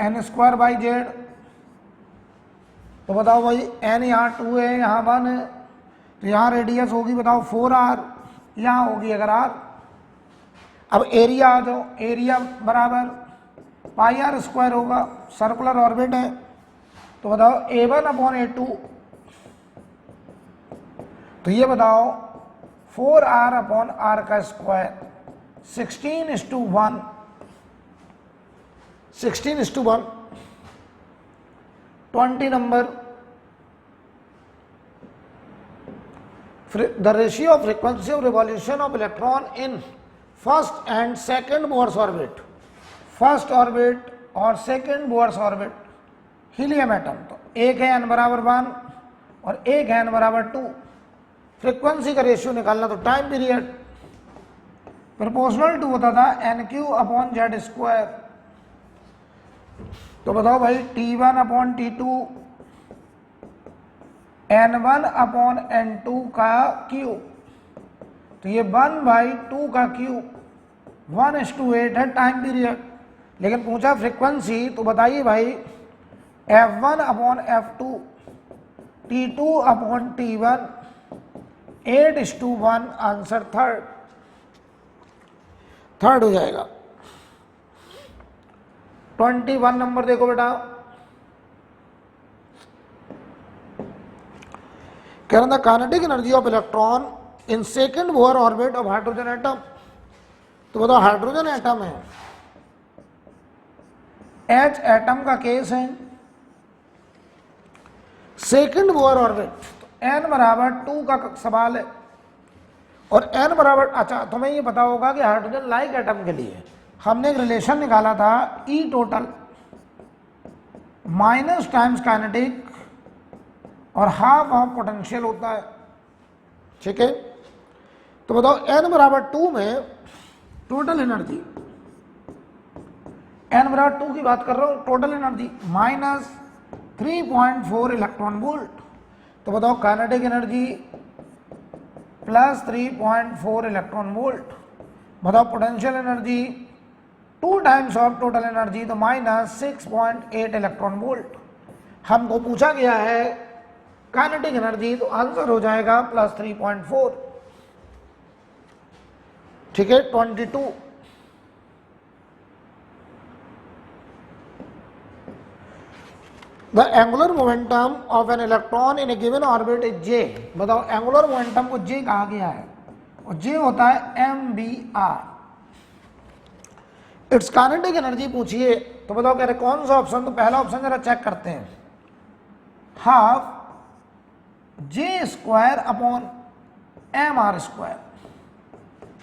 Speaker 1: n²/z। तो बताओ भाई n यहाँ 2 है, यहाँ 1 है, तो यहाँ रेडियस होगी बताओ 4R, यहाँ होगी अगर R। अब एरिया आ जाओ, एरिया बराबर πr² होगा, सर्कुलर ऑर्बिट है, तो बताओ A1/A2, तो ये बताओ 4R/R का square 16:1, 16:1। 20 number, the ratio of frequency of revolution of electron in first and second Bohr's orbit, first orbit और second Bohr's orbit helium atom, तो एक है n बराबर 1 और एक n बराबर 2। फ्रीक्वेंसी का रेशियो निकालना तो टाइम पीरियड प्रोपोर्शनल टू होता था NQ अपॉन जेड स्क्वायर। तो बताओ भाई T1 upon T2 N1 upon N2 का क्यूब, तो ये 1/2 का क्यूब 1:8 है टाइम पीरियड। लेकिन पूछा फ्रीक्वेंसी, तो बताइए भाई F1 upon F2 T2 upon T1 8:1। Answer third हो जाएगा। 21 नंबर देखो बेटा, कह रहा था kinetic energy of electron in second Bohr orbit of hydrogen atom. तो बताओ हाइड्रोजन एटम है, H एटम का केस है, सेकेंड बोर ऑर्बिट, तो n बराबर 2 का सवाल है और n बराबर, अच्छा तुम्हें ये पता होगा कि हाइड्रोजन लाइक एटम के लिए हमने एक रिलेशन निकाला था E total minus times kinetic और हाफ ऑफ पोटेंशियल होता है, ठीक है। तो बताओ n बराबर 2 में टोटल एनर्जी, n बराबर 2 की बात कर रहा हूं, total energy minus 3.4 electron volt. तो बताओ kinetic energy plus 3.4 electron volt. बताओ potential energy 2 times of total energy, तो माइनस 6.8 इलेक्ट्रॉन वोल्ट। हमको पूछा गया है काइनेटिक एनर्जी, तो आंसर हो जाएगा प्लस 3.4, ठीक है। 22 the angular momentum of an electron in a given orbit is J. बताओ एंगुलर मोमेंटम को जे कहा गया है और जे होता है mvr। इट्स काइनेटिक एनर्जी पूछिए, तो बताओ कह रहे कौन सा ऑप्शन, तो पहला ऑप्शन जरा चेक करते हैं, half J square upon mr square.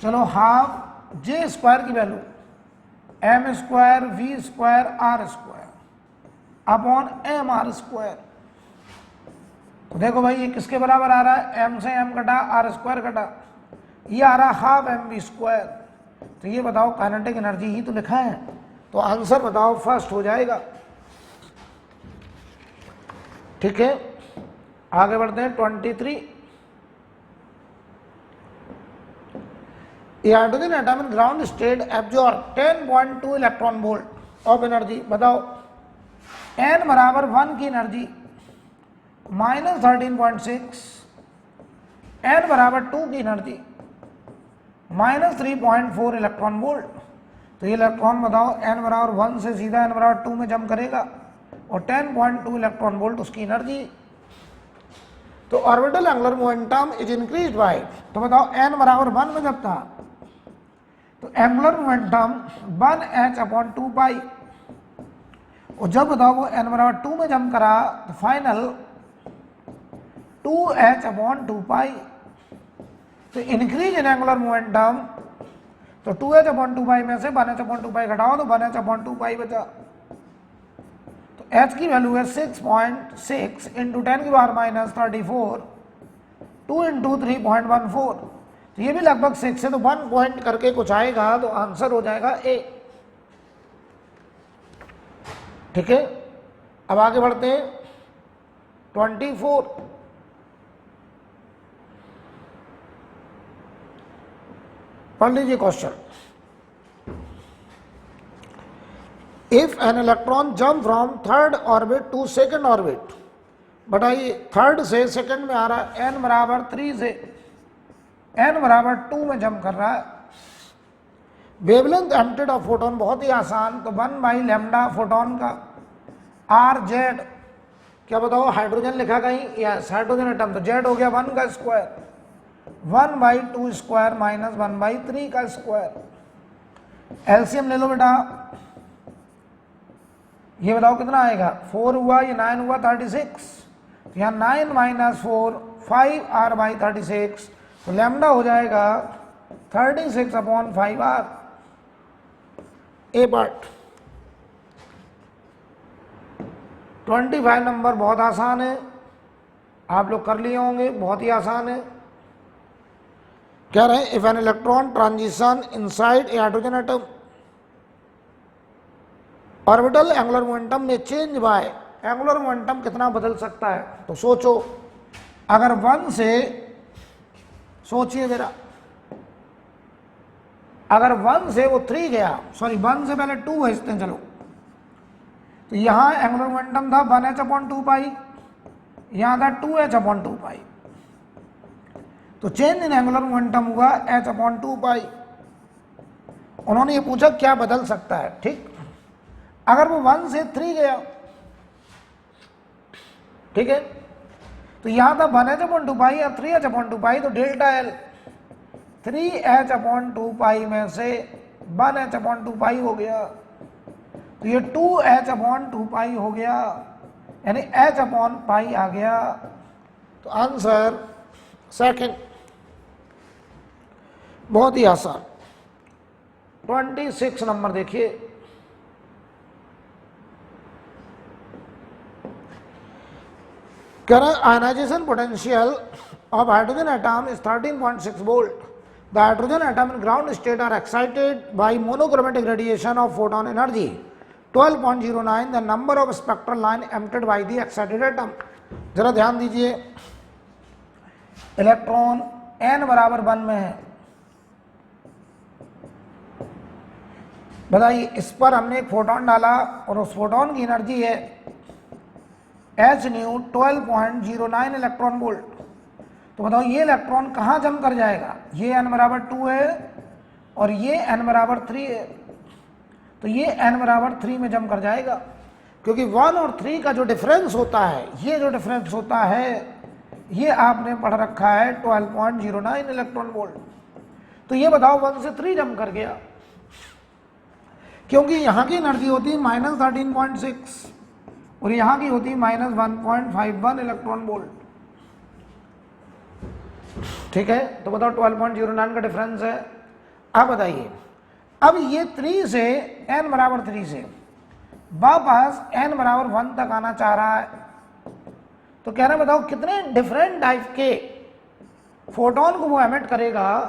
Speaker 1: चलो हाफ जे स्क्वायर की value m square v square r square upon mr square. तो देखो भाई ये किसके बराबर आ रहा है, m से m कटा, r स्क्वायर कटा, ये आ रहा हाफ mv स्क्वायर। तो ये बताओ काइनेटिक एनर्जी ही तो लिखा है, तो आंसर बताओ फर्स्ट हो जाएगा, ठीक है। आगे बढ़ते हैं 23। Hydrogen atom in ground state absorb 10.2 electron volt of energy. बताओ n बराबर 1 की एनर्जी माइनस 13.6, n बराबर 2 की एनर्जी माइनस 3.4 इलेक्ट्रॉन वोल्ट। तो ये इलेक्ट्रॉन बताओ n बराबर 1 से सीधा n बराबर 2 में जंप करेगा और 10.2 इलेक्ट्रॉन वोल्ट उसकी एनर्जी। तो orbital angular momentum is increased by, तो बताओ n बराबर 1 में जब था तो एंगुलर मोमेंटम 1h अपॉन 2 पाई, और जब बताओ वो n बराबर 2 में जंप करा तो फाइनल 2h अपॉन 2 पाई। तो इंक्रीज इन एंगुलर मोमेंटम, तो 2h अपॉन 2 पाई में से 1h अपॉन 2 पाई घटाओ तो 1h अपॉन 2 पाई बचा। तो h की वैल्यू है 6.6 इंटू 10 की पावर माइनस 34, 2 इंटू 3.14। तो ये भी लगभग 6 से तो 1 पॉइंट करके कुछ आएगा, तो आंसर हो जाएगा ए, ठीक है। अब आगे बढ़ते हैं 24। पढ़ लीजिए question. If an electron jump from third orbit to second orbit, बताइए थर्ड से सेकंड में आ रहा है, n बराबर 3 से n बराबर 2 में जंप कर रहा है। वेवलेंथ एम्प्टीट्यूड ऑफ फोटोन बहुत ही आसान, तो 1/λ फोटोन का r z, क्या बताओ हाइड्रोजन लिखा कहीं, यस हाइड्रोजन एटम, तो z हो गया 1 का स्क्वायर, 1/2 स्क्वायर माइनस 1/3 का स्क्वायर। एलसीएम ले लो बेटा, ये बताओ कितना आएगा, 4 हुआ या 9 हुआ, 36। यहाँ 9 माइनस 4 5r/36, तो लैम्डा हो जाएगा 36 अपॉन 5r। ए पार्ट 25 नंबर बहुत आसान है, आप लोग कर लिए होंगे, बहुत ही आसान है। कह रहे हैं if an electron transition inside a hydrogen atom orbital angular momentum में चेंज बाय, एंगुलर मोमेंटम कितना बदल सकता है? तो सोचो, अगर 1 से, सोचिए जरा, अगर 1 से वो 3 गया, सॉरी 1 से पहले 2 भेजते हैं, चलो, तो यहां एंगुलर मोमेंटम था 1h/2 पाई, यहां था 2h/2 पाई, तो चेंज इन एंगुलर मोमेंटम हुआ h/2 पाई। उन्होंने ये पूछा क्या बदल सकता है, ठीक। अगर वो 1 से 3 गया, ठीक है, तो यहां था 1h/2 पाई और 3h/2 पाई, तो डेल्टा एल 3h/2 पाई में से 1h/2 पाई हो गया, तो ये 2h/2 पाई हो गया, यानी h/पाई आ गया। तो आंसर सेकंड, बहुत ही आसान। 26 नंबर देखिए, current ionization potential of hydrogen atom is 13.6 volt. The hydrogen atom in ground state are excited by monochromatic radiation of photon energy 12.09. The number of spectral line emitted by the excited atom. जरा ध्यान दीजिए, इलेक्ट्रॉन n बराबर 1 में है, बताइए, इस पर हमने एक फोटोन डाला और उस फोटोन की एनर्जी है एच न्यू 12.09 इलेक्ट्रॉन वोल्ट। तो बताओ ये इलेक्ट्रॉन कहाँ जम कर जाएगा? ये n बराबर 2 है और ये n बराबर 3 है, तो ये n बराबर 3 में जम कर जाएगा, क्योंकि 1 और 3 का जो डिफरेंस होता है, ये जो डिफरेंस होता है, ये आपने पढ़ रखा है 12.09 इलेक्ट्रॉन वोल्ट। तो ये बताओ 1 से 3 जम कर गया, क्योंकि यहाँ की एनर्जी होती है -13.6 और यहाँ की होती है -1.51 इलेक्ट्रॉन वोल्ट, ठीक है। तो बताओ 12.09 का डिफरेंस है। अब बताइए, अब ये 3 से n बराबर 3 से वापस n बराबर 1 तक आना चाह रहा है, तो कह रहे हैं बताओ कितने डिफरेंट टाइप के फोटोन को वो एमिट करेगा।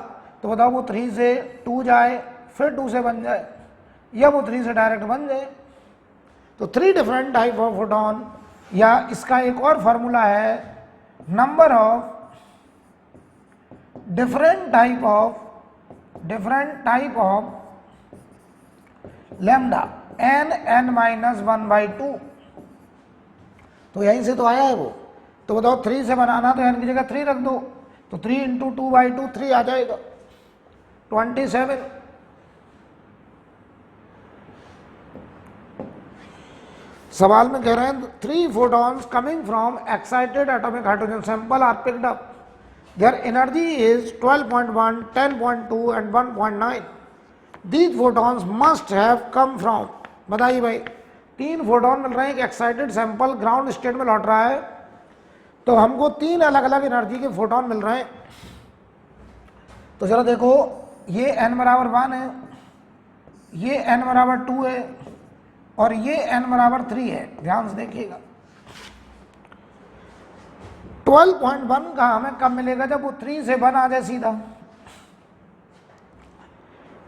Speaker 1: तो बताओ वो 3 से 2 जाए, फिर 2 से 1 जाए, या वो 3 से डायरेक्ट 1 जाए। तो 3 डिफरेंट टाइप ऑफ फोटोन, या इसका एक और फॉर्मूला है number of different type of lambda n(n-1/2). तो यहीं से तो आया है वो। तो बताओ 3 से बनाना तो n की जगह 3 रख दो, तो 3 × 2/2 3 आ जाएगा, 27। सवाल में कह रहे हैं 3 photons coming from excited atomic hydrogen sample are picked up. Their energy is 12.1, 10.2 and 1.9. These photons must have come from, बताइए भाई, 3 फोटोन मिल रहे हैं, एक एक्साइटेड सैंपल ग्राउंड स्टेट में लौट रहा है, तो हमको 3 अलग अलग एनर्जी के फोटोन मिल रहे हैं। तो जरा देखो, ये n बराबर 1 है, ये n बराबर 2 है और ये n बराबर 3 है। ध्यान से देखिएगा, 12.1 का हमें कब मिलेगा? जब वो 3 से 1 आ जाए सीधा।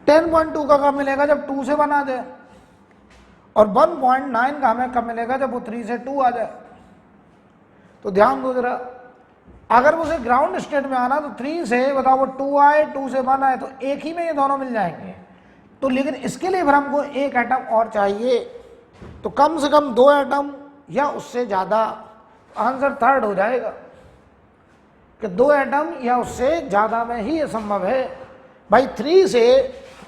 Speaker 1: 10.2 का कब मिलेगा? जब 2 से 1 आ जाए। और 1.9 का हमें कब मिलेगा? जब वो 3 से 2 आ जाए। तो ध्यान दो जरा, अगर मुझे ग्राउंड स्टेट में आना तो 3 से बताओ वो 2 आए, 2 से 1 आए, तो एक ही में ये दोनों मिल जाएंगे। तो लेकिन इसके लिए फिर हमको एक एटम और चाहिए, तो कम से कम 2 एटम या उससे ज्यादा। आंसर थर्ड हो जाएगा कि 2 एटम या उससे ज्यादा में ही ये संभव है। भाई 3 से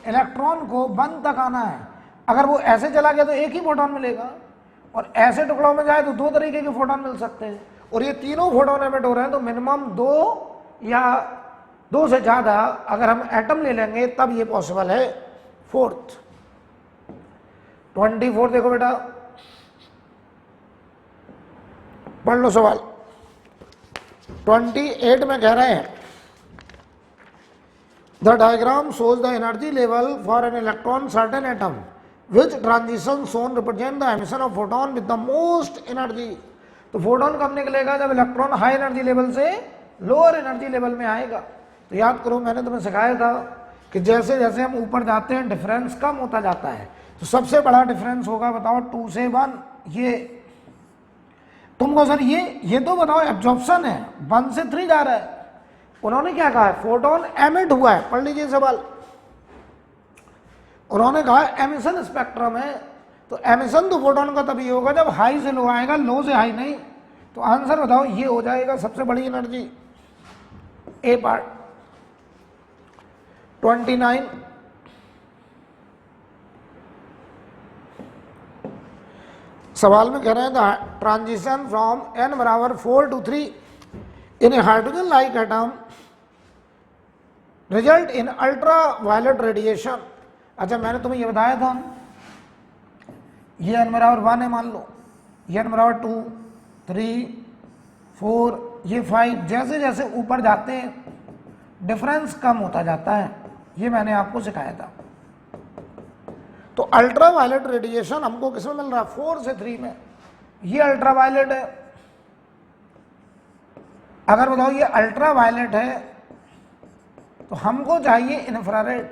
Speaker 1: इलेक्ट्रॉन को 1 तक आना है, अगर वो ऐसे चला गया तो एक ही फोटोन मिलेगा, और ऐसे टुकड़ों में जाए तो 2 तरीके के फोटोन मिल सकते हैं, और ये तीनों फोटोन एमिट हो रहे हैं, तो मिनिमम 2 या 2 से ज्यादा अगर हम एटम ले लेंगे तब ये पॉसिबल है। फोर्थ 24 देखो बेटा, पढ़ लो सवाल। 28 में कह रहे हैं the diagram shows the energy level for an electron certain atom which transition zone represent the emission of photon with the most energy। तो फोटोन कब निकलेगा? जब इलेक्ट्रॉन हाई एनर्जी लेवल से लोअर एनर्जी लेवल में आएगा। तो याद करो मैंने तुम्हें सिखाया था कि जैसे जैसे हम ऊपर जाते हैं डिफरेंस कम होता जाता है। तो सबसे बड़ा डिफरेंस होगा बताओ 2 से 1। ये तुमको सर ये तो बताओ एब्जॉर्प्शन है, 1 से 3 जा रहा है। उन्होंने क्या कहा है? फोटोन एमिट हुआ है। पढ़ लीजिए सवाल। उन्होंने कहा एमिशन स्पेक्ट्रम है। तो एमिशन तो फोटोन का तभी होगा जब हाई से लो आएगा, लो से हाई नहीं। तो आंसर बताओ ये हो जाएगा सबसे बड़ी एनर्जी, ए पार्ट। 29 सवाल में कह रहे हैं ट्रांजिशन फ्रॉम n बराबर 4 to 3 in a hydrogen like atom result in ultra violet radiation. अच्छा मैंने तुम्हें ये बताया था, ये n बराबर 1 है मान लो, ये n बराबर 2, 3, 4, ये 5, जैसे जैसे ऊपर जाते हैं डिफरेंस कम होता जाता है। ये मैंने आपको सिखाया था। तो अल्ट्रा वायलेट रेडिएशन हमको किसमें मिल रहा है? 4 से 3 में। ये अल्ट्रा वायलेट है। अगर बताओ ये अल्ट्रा वायलेट है तो हमको चाहिए इंफ्रारेड।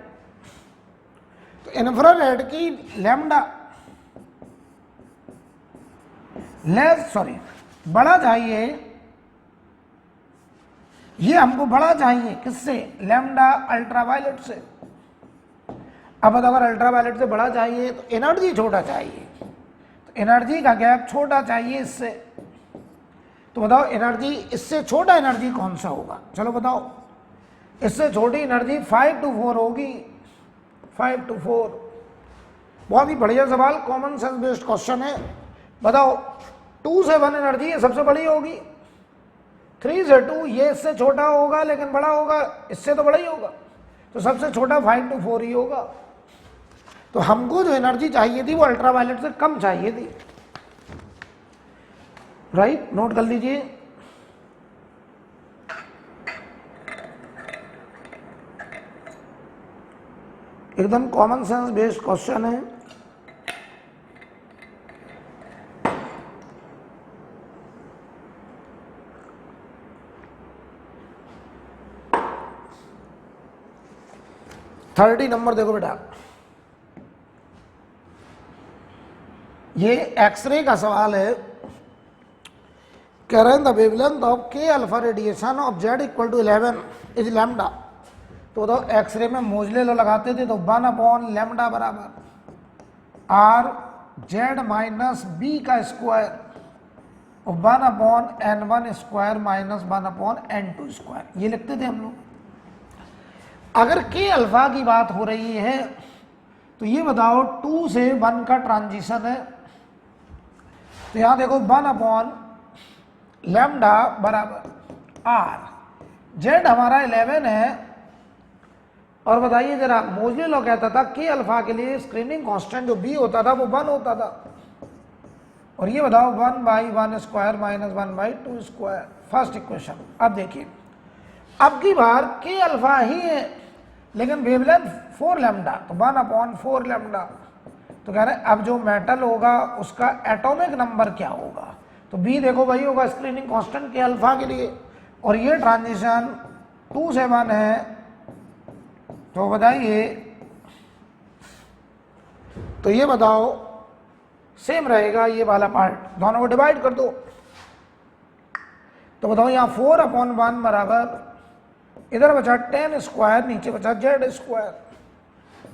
Speaker 1: तो इंफ्रारेड की लैम्डा बड़ा चाहिए, ये हमको बड़ा चाहिए किससे? लैम्डा अल्ट्रावायलेट से। अब अगर अल्ट्रावायलेट से बड़ा चाहिए तो एनर्जी छोटा चाहिए, तो एनर्जी का गैप छोटा चाहिए इससे। तो बताओ एनर्जी इससे छोटा एनर्जी कौन सा होगा? चलो बताओ, इससे छोटी एनर्जी 5 to 4 होगी, 5 to 4। बहुत ही बढ़िया सवाल, कॉमन सेंस बेस्ड क्वेश्चन है। बताओ 2 से 1 एनर्जी ये सबसे बड़ी होगी, 3 से 2 ये इससे छोटा होगा लेकिन बड़ा होगा, इससे तो बड़ा ही होगा। तो सबसे छोटा 5 to 4 ही होगा। तो हमको जो एनर्जी चाहिए थी वो अल्ट्रावायलेट से कम चाहिए थी। राइट, नोट कर लीजिए। एकदम कॉमन सेंस बेस्ड क्वेश्चन है। थर्टी नंबर देखो बेटा, ये एक्सरे का सवाल है। कह रहे हैं the wavelength of K alpha radiation of Z equal to 11 is lambda. तो बताओ एक्सरे में मोजले लो लगाते थे तो 1/लैम्डा बराबर आर जेड माइनस बी का स्क्वायर और 1/n1 square minus 1/n2 square, ये लिखते थे हम लोग। अगर के अल्फा की बात हो रही है तो ये बताओ 2 से 1 का ट्रांजिशन है। तो यहां देखो 1/लैम्डा बराबर आर, जेड हमारा 11 है। और बताइए जरा, मोजले लॉ कहता था के अल्फा के लिए स्क्रीनिंग कांस्टेंट जो बी होता था वो 1 होता था। और ये बताओ 1/1 square minus 1/2 square, first equation. अब देखिए, अब की बार के अल्फा ही है लेकिन वेवलेंथ 4 लैम्डा, तो 1/4 लैम्डा। तो कह रहे हैं अब जो मेटल होगा उसका एटॉमिक नंबर क्या होगा? तो बी देखो वही होगा स्क्रीनिंग कांस्टेंट के अल्फा के लिए। और ये ट्रांजिशन 2 से 1 है, तो बताइए, तो ये बताओ सेम रहेगा ये वाला पार्ट, दोनों को डिवाइड कर दो। तो बताओ यहाँ 4/1 बराबर, इधर बचा 10 स्क्वायर, नीचे बचा जेड स्क्वायर।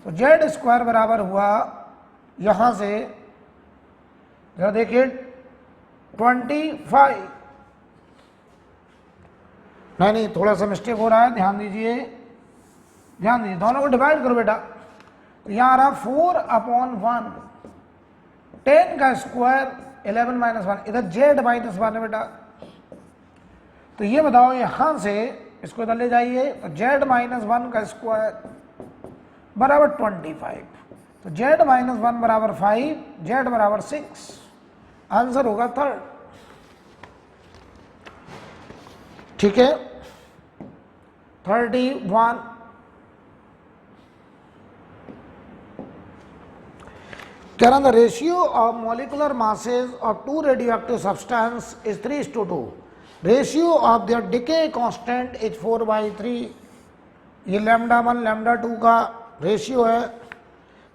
Speaker 1: तो जेड स्क्वायर बराबर हुआ यहां से, जरा देखिए 25। नहीं, थोड़ा सा मिस्टेक हो रहा है, ध्यान दीजिए, दोनों को डिवाइड करो बेटा। तो यहां आ रहा 4/1, 10 का स्क्वायर 11 माइनस 1, इधर जेड माइनस 1 है बेटा। तो ये बताओ यहां से इसको इधर ले जाइए, तो जेड माइनस 1 का स्क्वायर बराबर 25। तो जेड माइनस 1 बराबर 5, जेड बराबर 6, आंसर होगा 3rd। ठीक है, 31। कह रहा the ratio of molecular masses of two radioactive substance is 3:2। Ratio of their decay constant is 4/3। ये लैम्डा 1 लैम्डा 2 का रेशियो है।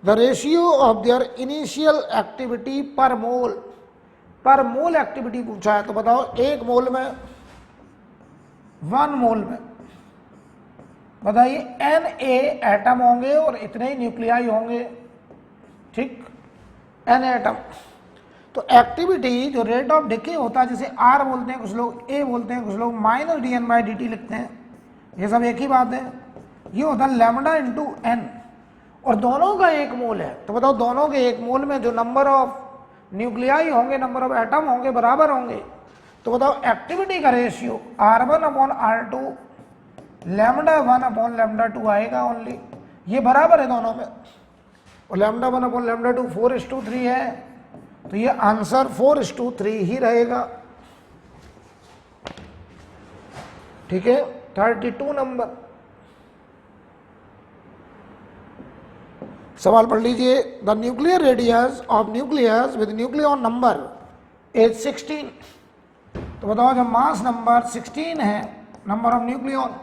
Speaker 1: The ratio of their initial activity per mole activity पूछा है, तो बताओ 1 मोल में 1 मोल में बताइए Na एटम होंगे और इतने ही न्यूक्लियाई होंगे, ठीक, N एटम। तो एक्टिविटी जो रेट ऑफ डिके होता है, जिसे R बोलते हैं कुछ लोग, A बोलते हैं कुछ लोग, -dN/dt लिखते हैं, ये सब एक ही बात है। ये होता है लैम्डा इंटू N, और दोनों का 1 मोल है। तो बताओ दोनों के 1 मोल में जो नंबर ऑफ न्यूक्लियाई होंगे, नंबर ऑफ एटम होंगे, बराबर होंगे। तो बताओ एक्टिविटी का रेशियो R1/R2 लैम्डा 1/λ2 आएगा ओनली। ये बराबर है दोनों में, और लैम्डा 1/λ2 4:3 है, तो ये आंसर 4:3 ही रहेगा। ठीक है, 32 नंबर सवाल पढ़ लीजिए। The nuclear radius of nucleus with nucleon number is 16। तो बताओ जब मास नंबर 16 है, नंबर ऑफ न्यूक्लियॉन,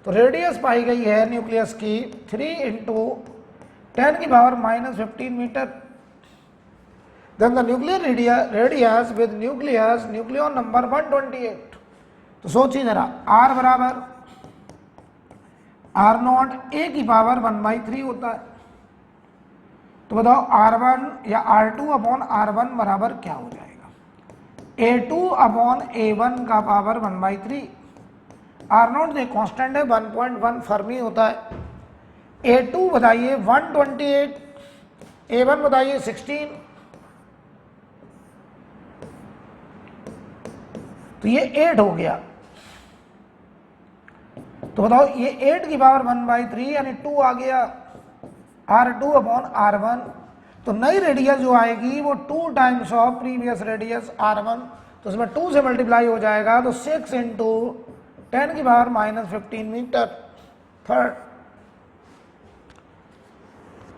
Speaker 1: तो रेडियस पाई गई है न्यूक्लियस की 3 × 10⁻⁻15 metre. Then the nuclear radius with nucleon number 128। तो सोचिए जरा, R बराबर R0 A⁻⁻1/3 होता है। तो बताओ R1 या R2/R1 बराबर क्या हो जाएगा? A2/A1 का पावर 1/3। R0 जो कांस्टेंट है 1.1 फर्मी होता है। A2 बताइए 128, A1 बताइए 16, तो ये 8 हो गया। तो बताओ ये 8⁻1/3 यानी 2 आ गया, R2/R1। तो नई रेडियस जो आएगी वो 2 times of previous radius R1, तो उसमें 2 से मल्टीप्लाई हो जाएगा, तो 6 × 10⁻⁻15 मीटर थर्ड।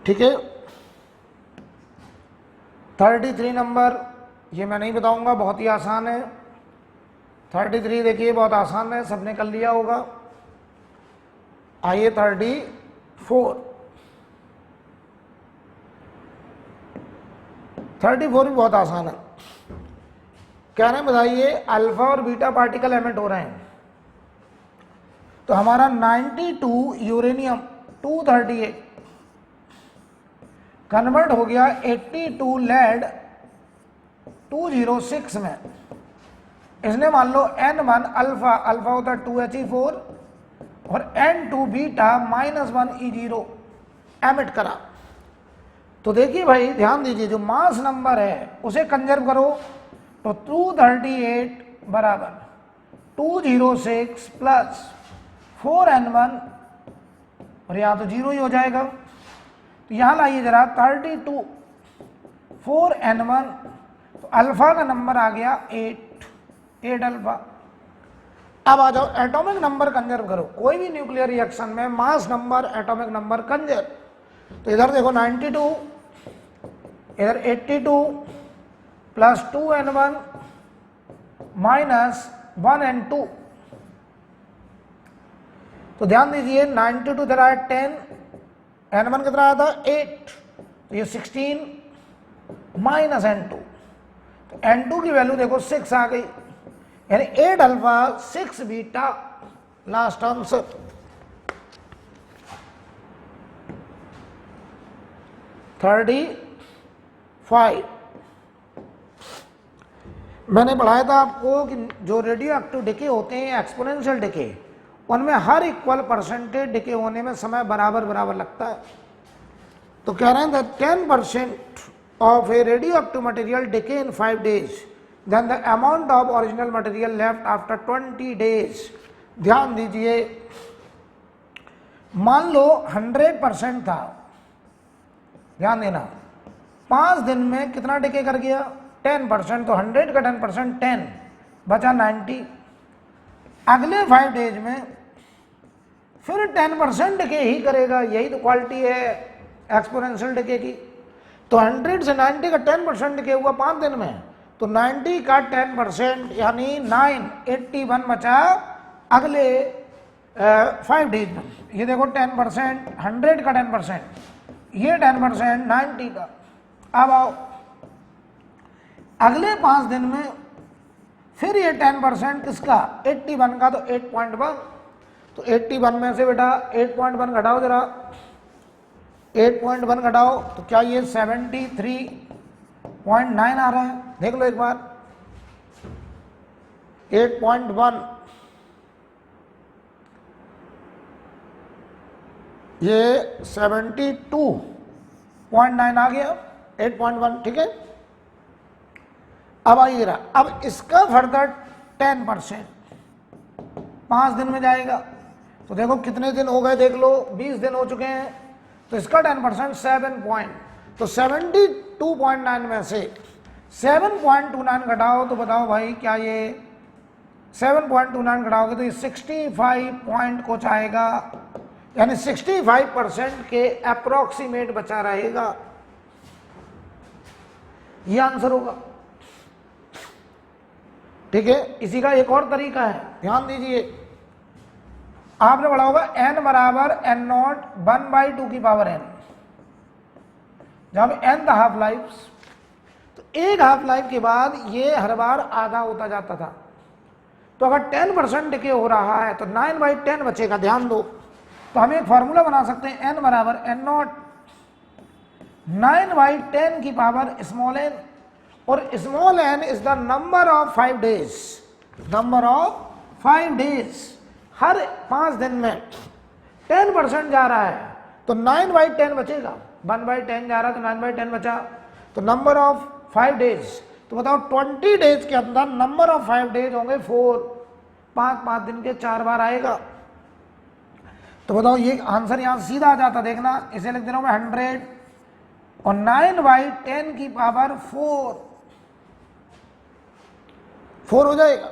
Speaker 1: ठीक है, 33 नंबर, ये मैं नहीं बताऊंगा, बहुत ही आसान है। 33 देखिए बहुत आसान है, सबने कर लिया होगा। आइए 34 भी बहुत आसान है। कह रहे हैं बताइए अल्फा और बीटा पार्टिकल एमिट हो रहे हैं। तो हमारा 92 यूरेनियम 238 कन्वर्ट हो गया 82 लेड 206 में। इसने मान लो N1 अल्फा होता है 2He4 और N2 बीटा -1 E0 एमिट करा। तो देखिए भाई ध्यान दीजिए, जो मास नंबर है उसे कंजर्व करो, तो 238 बराबर 206 प्लस 4N1, और यहाँ तो 0 ही हो जाएगा। तो यहाँ लाइए जरा 32 4N1, तो अल्फा का नंबर आ गया 8 अल्फा। अब आ जाओ एटॉमिक नंबर कंजर्व करो, कोई भी न्यूक्लियर रिएक्शन में mass number atomic number conserve. तो इधर देखो 92, इधर 82 प्लस 2N1 माइनस 1N2। तो ध्यान दीजिए 92 इधर आया 10, N1 कितना आया था 8, तो ये 16 माइनस N2, तो N2 की वैल्यू देखो 6 आ गई, यानी 8 alpha 6 beta last answer. Thirty 5 मैंने पढ़ाया था आपको कि जो रेडियो एक्टिव डिके होते हैं एक्सपोनेंशियल डिके, उनमें हर इक्वल परसेंटेज डिके होने में समय बराबर लगता है। तो कह रहे हैं that 10% of a radio active material decay in 5 days, then the amount of original material left after 20 days। ध्यान दीजिए, मान लो 100% था, ध्यान देना, 5 दिन में कितना डिके कर गया 10%, तो 100 का 10% 10 बचा 90। अगले 5 days में फिर 10% डिके ही करेगा, यही तो क्वालिटी है एक्सपोनेंशियल डिके की। तो 100 से 90 का 10% डिके हुआ 5 दिन में, तो 90 का 10% यानी 981 बचा अगले 5 डेज में। ये देखो 10%, 100 का 10%, ये 10%, 90 का। अब आओ अगले 5 दिन में फिर ये 10% किसका, 81 का, तो 8.1, तो 81 में से बेटा 8.1 घटाओ जरा, 8.1 घटाओ तो क्या ये 73.9 आ रहा है, देख लो एक बार। 8.1 ये 72.9 आ गया, 8.1, ठीक है। अब आइए रहा, अब इसका फर्दर 10% 5 दिन में जाएगा, तो देखो कितने दिन हो गए, देख लो 20 दिन हो चुके हैं, तो इसका 10% 7 तो 72.9 में से 7.29 घटाओ तो बताओ भाई क्या ये 7.29 घटाओगे तो ये 65 पॉइंट कुछ आएगा, यानी 65% के अप्रोक्सीमेट बचा रहेगा, ये आंसर होगा, ठीक है। इसी का एक और तरीका है, ध्यान दीजिए, आपने पढ़ा होगा n बराबर n0 1/2 की पावर n, जब n था हाफ लाइफ, तो एक हाफ लाइफ के बाद ये हर बार आधा होता जाता था, तो अगर 10% डिके हो रहा है तो 9/10 बचेगा, ध्यान दो। तो हम एक फार्मूला बना सकते हैं, n बराबर n0 9/10 की पावर स्मॉल n, और small n is the number of 5 days, number of 5 days, हर 5 दिन में 10% जा रहा है तो 9/10 बचेगा, 1/10 जा रहा है तो 9/10 बचा, तो नंबर ऑफ 5 डेज, तो बताओ 20 डेज के अंदर नंबर ऑफ 5 डेज होंगे 4, 5 दिन के 4 बार आएगा, तो बताओ ये आंसर यहां सीधा आ जाता, देखना इसे लिख दे रहा हूं मैं 100 और 9/10 की पावर 4 हो जाएगा।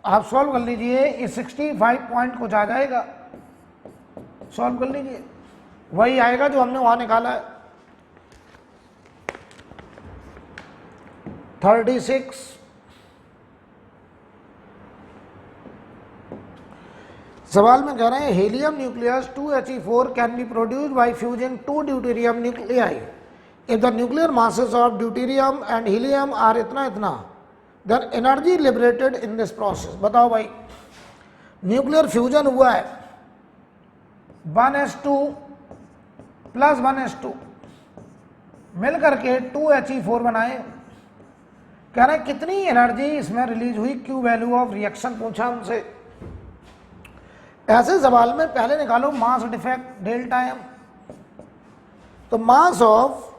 Speaker 1: आप सॉल्व कर लीजिए, ये 65 पॉइंट कुछ आ जाएगा, सॉल्व कर लीजिए, वही आएगा जो हमने वहां निकाला है। 36 सवाल में कह रहे हैं helium nucleus 2He4 can be produced by fusion 2 deuterium nuclei, if the nuclear masses of deuterium and helium are इतना इतना, then energy liberated in this process. बताओ भाई, न्यूक्लियर फ्यूजन हुआ है, 1s2 प्लस 1s2 मिलकर के 2He4 बनाए, कह रहे हैं कितनी एनर्जी इसमें रिलीज हुई, क्यू वैल्यू ऑफ रिएक्शन पूछा हमसे। ऐसे सवाल में पहले निकालो मास डिफेक्ट डेल्टा एम, तो मास ऑफ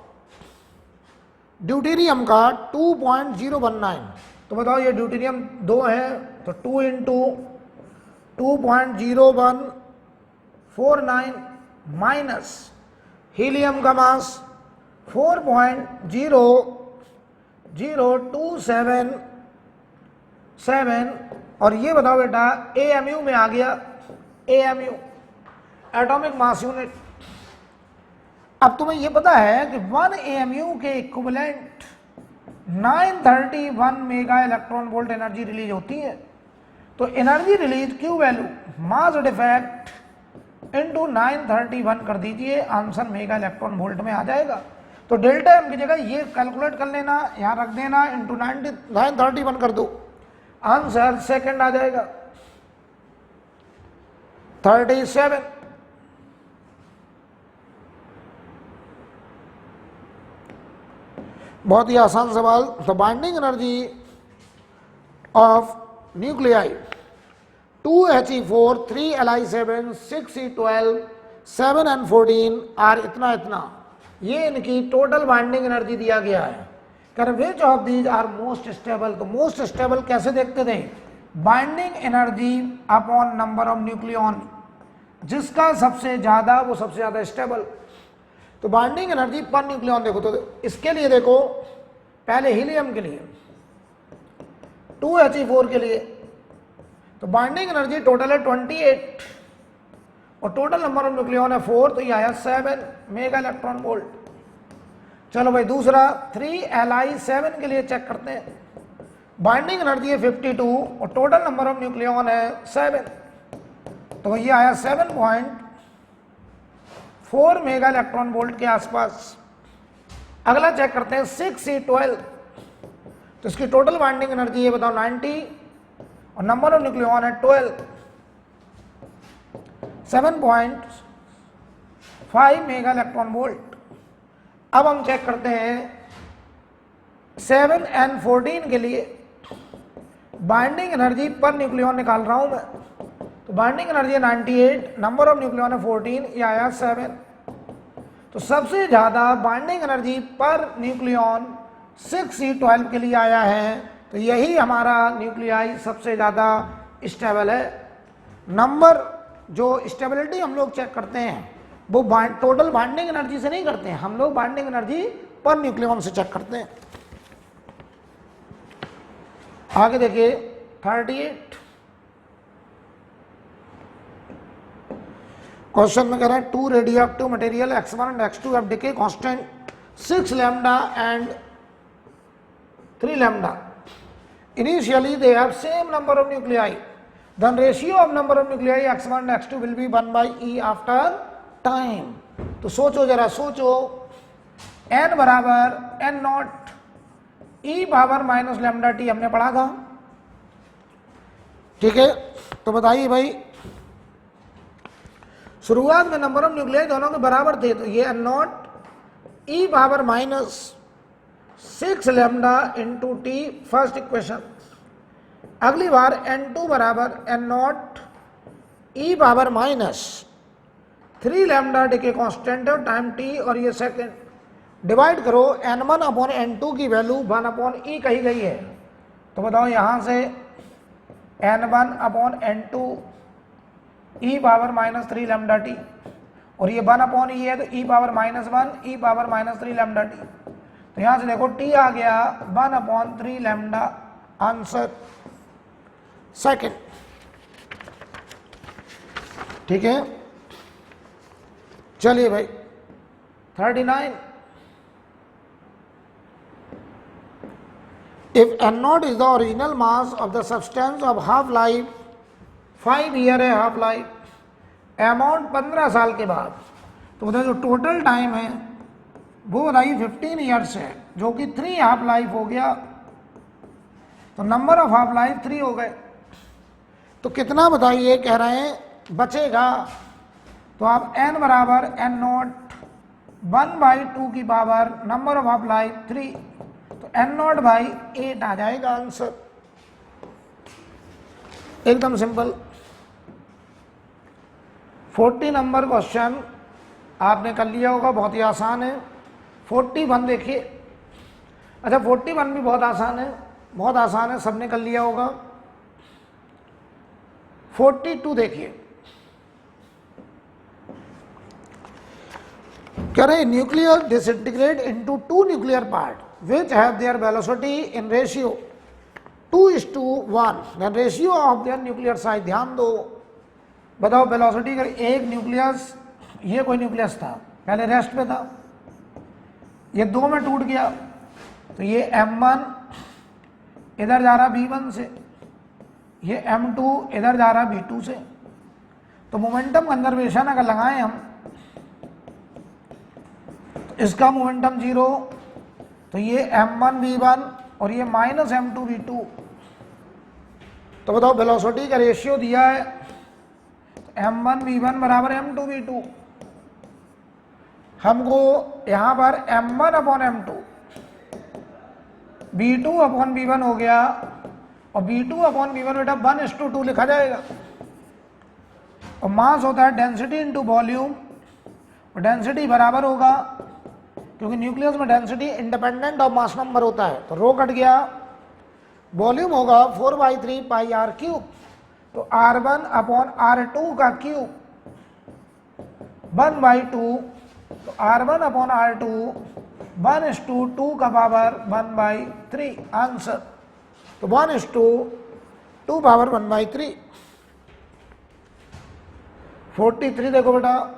Speaker 1: ड्यूटेरियम का 2.019, तो बताओ ये ड्यूटेरियम 2 है तो 2 इंटू 2.0149 माइनस हीलियम का मास 4.00277, और ये बताओ बेटा AMU में आ गया, AMU एटॉमिक मास यूनिट। अब तुम्हें ये पता है कि 1 AMU के equivalent 931 mega electron volt energy release होती है, तो energy release Q value mass defect into 931 कर दीजिए, आंसर मेगा इलेक्ट्रॉन वोल्ट में आ जाएगा। तो डेल्टा एम की जगह ये कैलकुलेट कर लेना, यहां रख देना, इंटू 931 कर दो, आंसर सेकंड आ जाएगा 37। बहुत ही आसान सवाल। The binding energy of nuclei 2He4 3Li7 6E12 7N14 are इतना इतना, ये इनकी टोटल बाइंडिंग एनर्जी दिया गया है। कर which of these are most stable, तो मोस्ट स्टेबल कैसे देखते थे, binding energy upon number of nucleon, जिसका सबसे ज्यादा वो सबसे ज्यादा स्टेबल। तो बाइंडिंग एनर्जी पर न्यूक्लियॉन देखो, तो इसके लिए देखो पहले हीलियम के लिए 2He4 के लिए, तो बाइंडिंग एनर्जी टोटल है 28 और टोटल नंबर ऑफ न्यूक्लियॉन है 4, तो ये आया 7 मेगा इलेक्ट्रॉन वोल्ट। चलो भाई दूसरा 3Li7 के लिए चेक करते हैं। बाइंडिंग एनर्जी है 52 और टोटल नंबर ऑफ न्यूक्लियॉन है 7, तो ये आया 7.4 मेगा इलेक्ट्रॉन वोल्ट के आसपास। अगला चेक करते हैं 6E12, तो इसकी टोटल बाइंडिंग एनर्जी है बताओ 90 और नंबर ऑफ न्यूक्लियॉन है 12, 7.5 मेगा इलेक्ट्रॉन वोल्ट। अब हम चेक करते हैं 7N14 के लिए बाइंडिंग एनर्जी पर न्यूक्लियॉन निकाल रहा हूं मैं, तो बाइंडिंग एनर्जी है 98, नंबर ऑफ न्यूक्लियॉन है 14, ये आया 7। तो सबसे ज्यादा बाइंडिंग एनर्जी पर न्यूक्लियॉन 6E12 के लिए आया है, तो यही हमारा न्यूक्लियाई सबसे ज्यादा स्टेबल है। नंबर जो स्टेबिलिटी हम लोग चेक करते हैं वो टोटल बाइंडिंग एनर्जी से नहीं करते हैं, हम लोग बाइंडिंग एनर्जी पर न्यूक्लियॉन से चेक करते हैं। आगे देखिए 38 क्वेश्चन में कह रहे हैं 2 radioactive material X1 and X2 have decay constant 6 lambda and 3 lambda. Initially they have same number of nuclei. Then ratio of number of nuclei X1 and X2 will be 1 by E after time. तो सोचो जरा सोचो, n बराबर n not E power minus lambda T हमने पढ़ा था, ठीक है। तो बताइए भाई शुरुआत में नंबर ऑफ न्यूक्लियाई दोनों के बराबर थे, तो ये n not E power minus 6 lambda into T first equation. अगली बार n2 बराबर n not E power minus 3 lambda decay constant है टाइम t और ये सेकंड। डिवाइड करो n1 अपॉन n2 की वैल्यू 1 अपॉन ई कही गई है, तो बताओ यहां से n1 अपॉन n2 ई पावर माइनस 3 लैम्डा टी और ये 1 अपॉन ई है तो ई पावर माइनस 1 ई पावर माइनस 3 लैम्डा टी। तो यहां से देखो टी आ गया 1 अपॉन 3 लैम्डा, आंसर सेकंड, ठीक है। चलिए भाई 39 if n0 is the original mass of the substance of half life 5 year है हाफ लाइफ, अमाउंट 15 साल के बाद, तो बताइए जो टोटल टाइम है वो बताइए 15 ईयर्स है, जो कि 3 हाफ लाइफ हो गया, तो नंबर ऑफ हाफ लाइफ 3 हो गए। तो कितना बताइए कह रहे हैं बचेगा, तो आप n बराबर n नॉट 1/2 की power number of half life 3, तो n नॉट बाई 8 आ जाएगा आंसर, एकदम सिंपल। 40 नंबर क्वेश्चन आपने कर लिया होगा, बहुत ही आसान है। 41 देखिए, अच्छा 41 भी बहुत आसान है, बहुत आसान है, सबने कर लिया होगा। 42 देखिए, कह रहे nuclear disintegrate into 2 nuclear part which have their velocity in ratio 2:1, then ratio of their nuclear size। ध्यान दो, बताओ वेलोसिटी अगर एक न्यूक्लियस, ये कोई न्यूक्लियस था पहले रेस्ट पे था, ये 2 में टूट गया, तो ये m1 इधर जा रहा v1 से, ये m2 इधर जा रहा v2 से, तो मोमेंटम कंजर्वेशन अगर लगाएं हम, तो इसका मोमेंटम 0, तो ये m1 v1 और ये माइनस m2 v2, तो बताओ वेलोसिटी का रेशियो दिया है m1 v1 बराबर m2 v2, हमको यहां पर m1 upon m2 v2 upon v1 हो गया, और v2 अपॉन v1 बेटा 1:2 लिखा जाएगा, और मास होता है डेंसिटी इंटू वॉल्यूम, और डेंसिटी बराबर होगा क्योंकि न्यूक्लियस में density independent of mass number होता है, तो रो कट गया, वॉल्यूम होगा 4/3 पाई आर क्यूब, तो r1 अपॉन r2 का क्यूब 1/2, तो r1 अपॉन r2 1:2 का पावर 1/3 आंसर, तो 1:2 पावर 1/3। 43 देखो बेटा,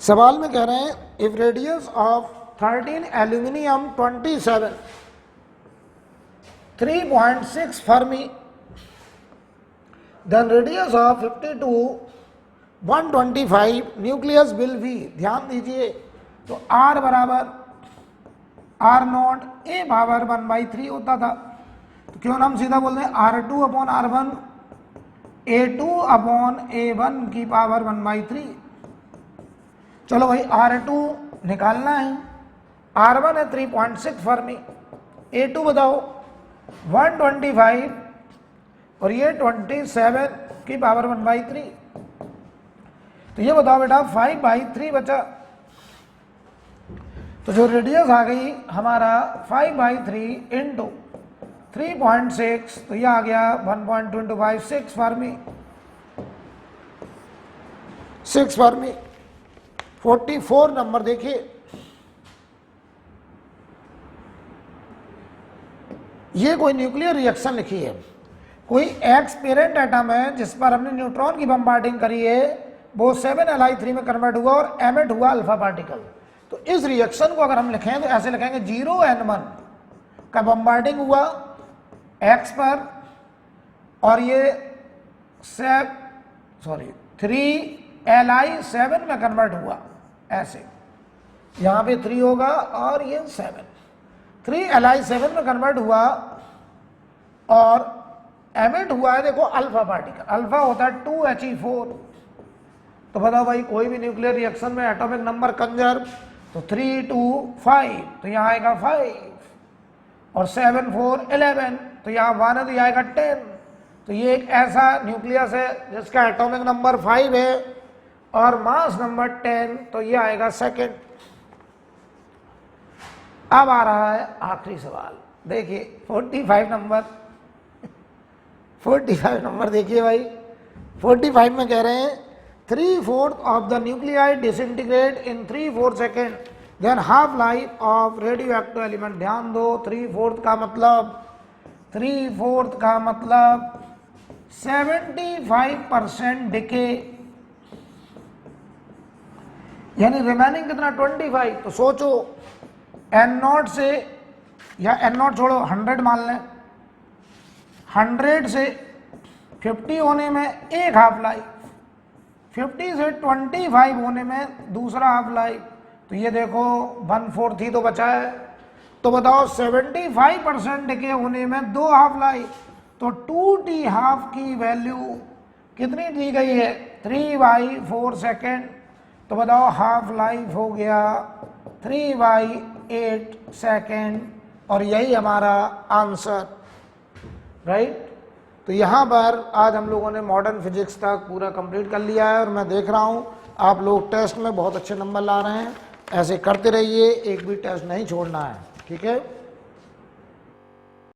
Speaker 1: सवाल में कह रहे हैं if radius of 13 aluminium 27 3.6 fermi then radius of 52 125 nucleus will be. ध्यान दीजिए, तो R बराबर R नॉट ए पावर 1/3 होता था, तो क्यों हम सीधा बोल दें R2 upon R1 A2 upon A1 की पावर 1/3। चलो भाई R2 निकालना है, R1 है 3.6 फर्मी, A2 बताओ 125 और ये 27 की पावर 1/3, तो ये बताओ बेटा 5/3 बचा। तो जो रेडियस आ गई हमारा 5/3 इंटू 3.6, तो ये आ गया 1.25 6 फर्मी 6 फर्मी। 44 नंबर देखिए, ये कोई न्यूक्लियर रिएक्शन लिखी है, कोई एक्स पेरेंट एटम है जिस पर हमने न्यूट्रॉन की बम्बार्डिंग करी है, वो 7Li3 में कन्वर्ट हुआ और एमिट हुआ अल्फा पार्टिकल। तो इस रिएक्शन को अगर हम लिखें तो ऐसे लिखेंगे 0N1 का बम्बार्डिंग हुआ एक्स पर और ये 3Li7 में कन्वर्ट हुआ, ऐसे यहाँ पे 3 होगा और ये 7, 3Li7 में कन्वर्ट हुआ और एमिट हुआ है, देखो अल्फा पार्टिकल, अल्फा होता है 2He4। तो बताओ भाई कोई भी न्यूक्लियर रिएक्शन में एटॉमिक नंबर कंजर्व, तो 3 2 5, तो यहाँ आएगा 5 और 7 4 11, तो यहाँ 1 है तो यहाँ आएगा 10। तो ये एक ऐसा न्यूक्लियस है जिसका एटॉमिक नंबर 5 है और मास नंबर 10, तो ये आएगा सेकंड। अब आ रहा है आखिरी सवाल, देखिए 45 नंबर देखिए भाई। 45 में कह रहे हैं 3/4 of the nuclei disintegrate in 3/4 second, than half life of radio active element. ध्यान दो, 3/4 का मतलब 75% डिके, यानी रिमेनिंग कितना 25। तो सोचो N0 से, या N0 छोड़ो 100 मान लें, 100 से 50 होने में एक हाफ लाइफ, 50 से 25 होने में दूसरा हाफ लाइफ, तो ये देखो 1/4 ही तो बचा है। तो बताओ 75% डिके होने में 2 हाफ लाइफ, तो 2t हाफ की वैल्यू कितनी दी गई है 3/4 सेकेंड। तो बताओ हाफ लाइफ हो गया 3/8 सेकेंड, और यही हमारा आंसर, राइट। तो यहाँ पर आज हम लोगों ने मॉडर्न फिजिक्स तक पूरा कंप्लीट कर लिया है और मैं देख रहा हूँ आप लोग टेस्ट में बहुत अच्छे नंबर ला रहे हैं। ऐसे करते रहिए, एक भी टेस्ट नहीं छोड़ना है, ठीक है।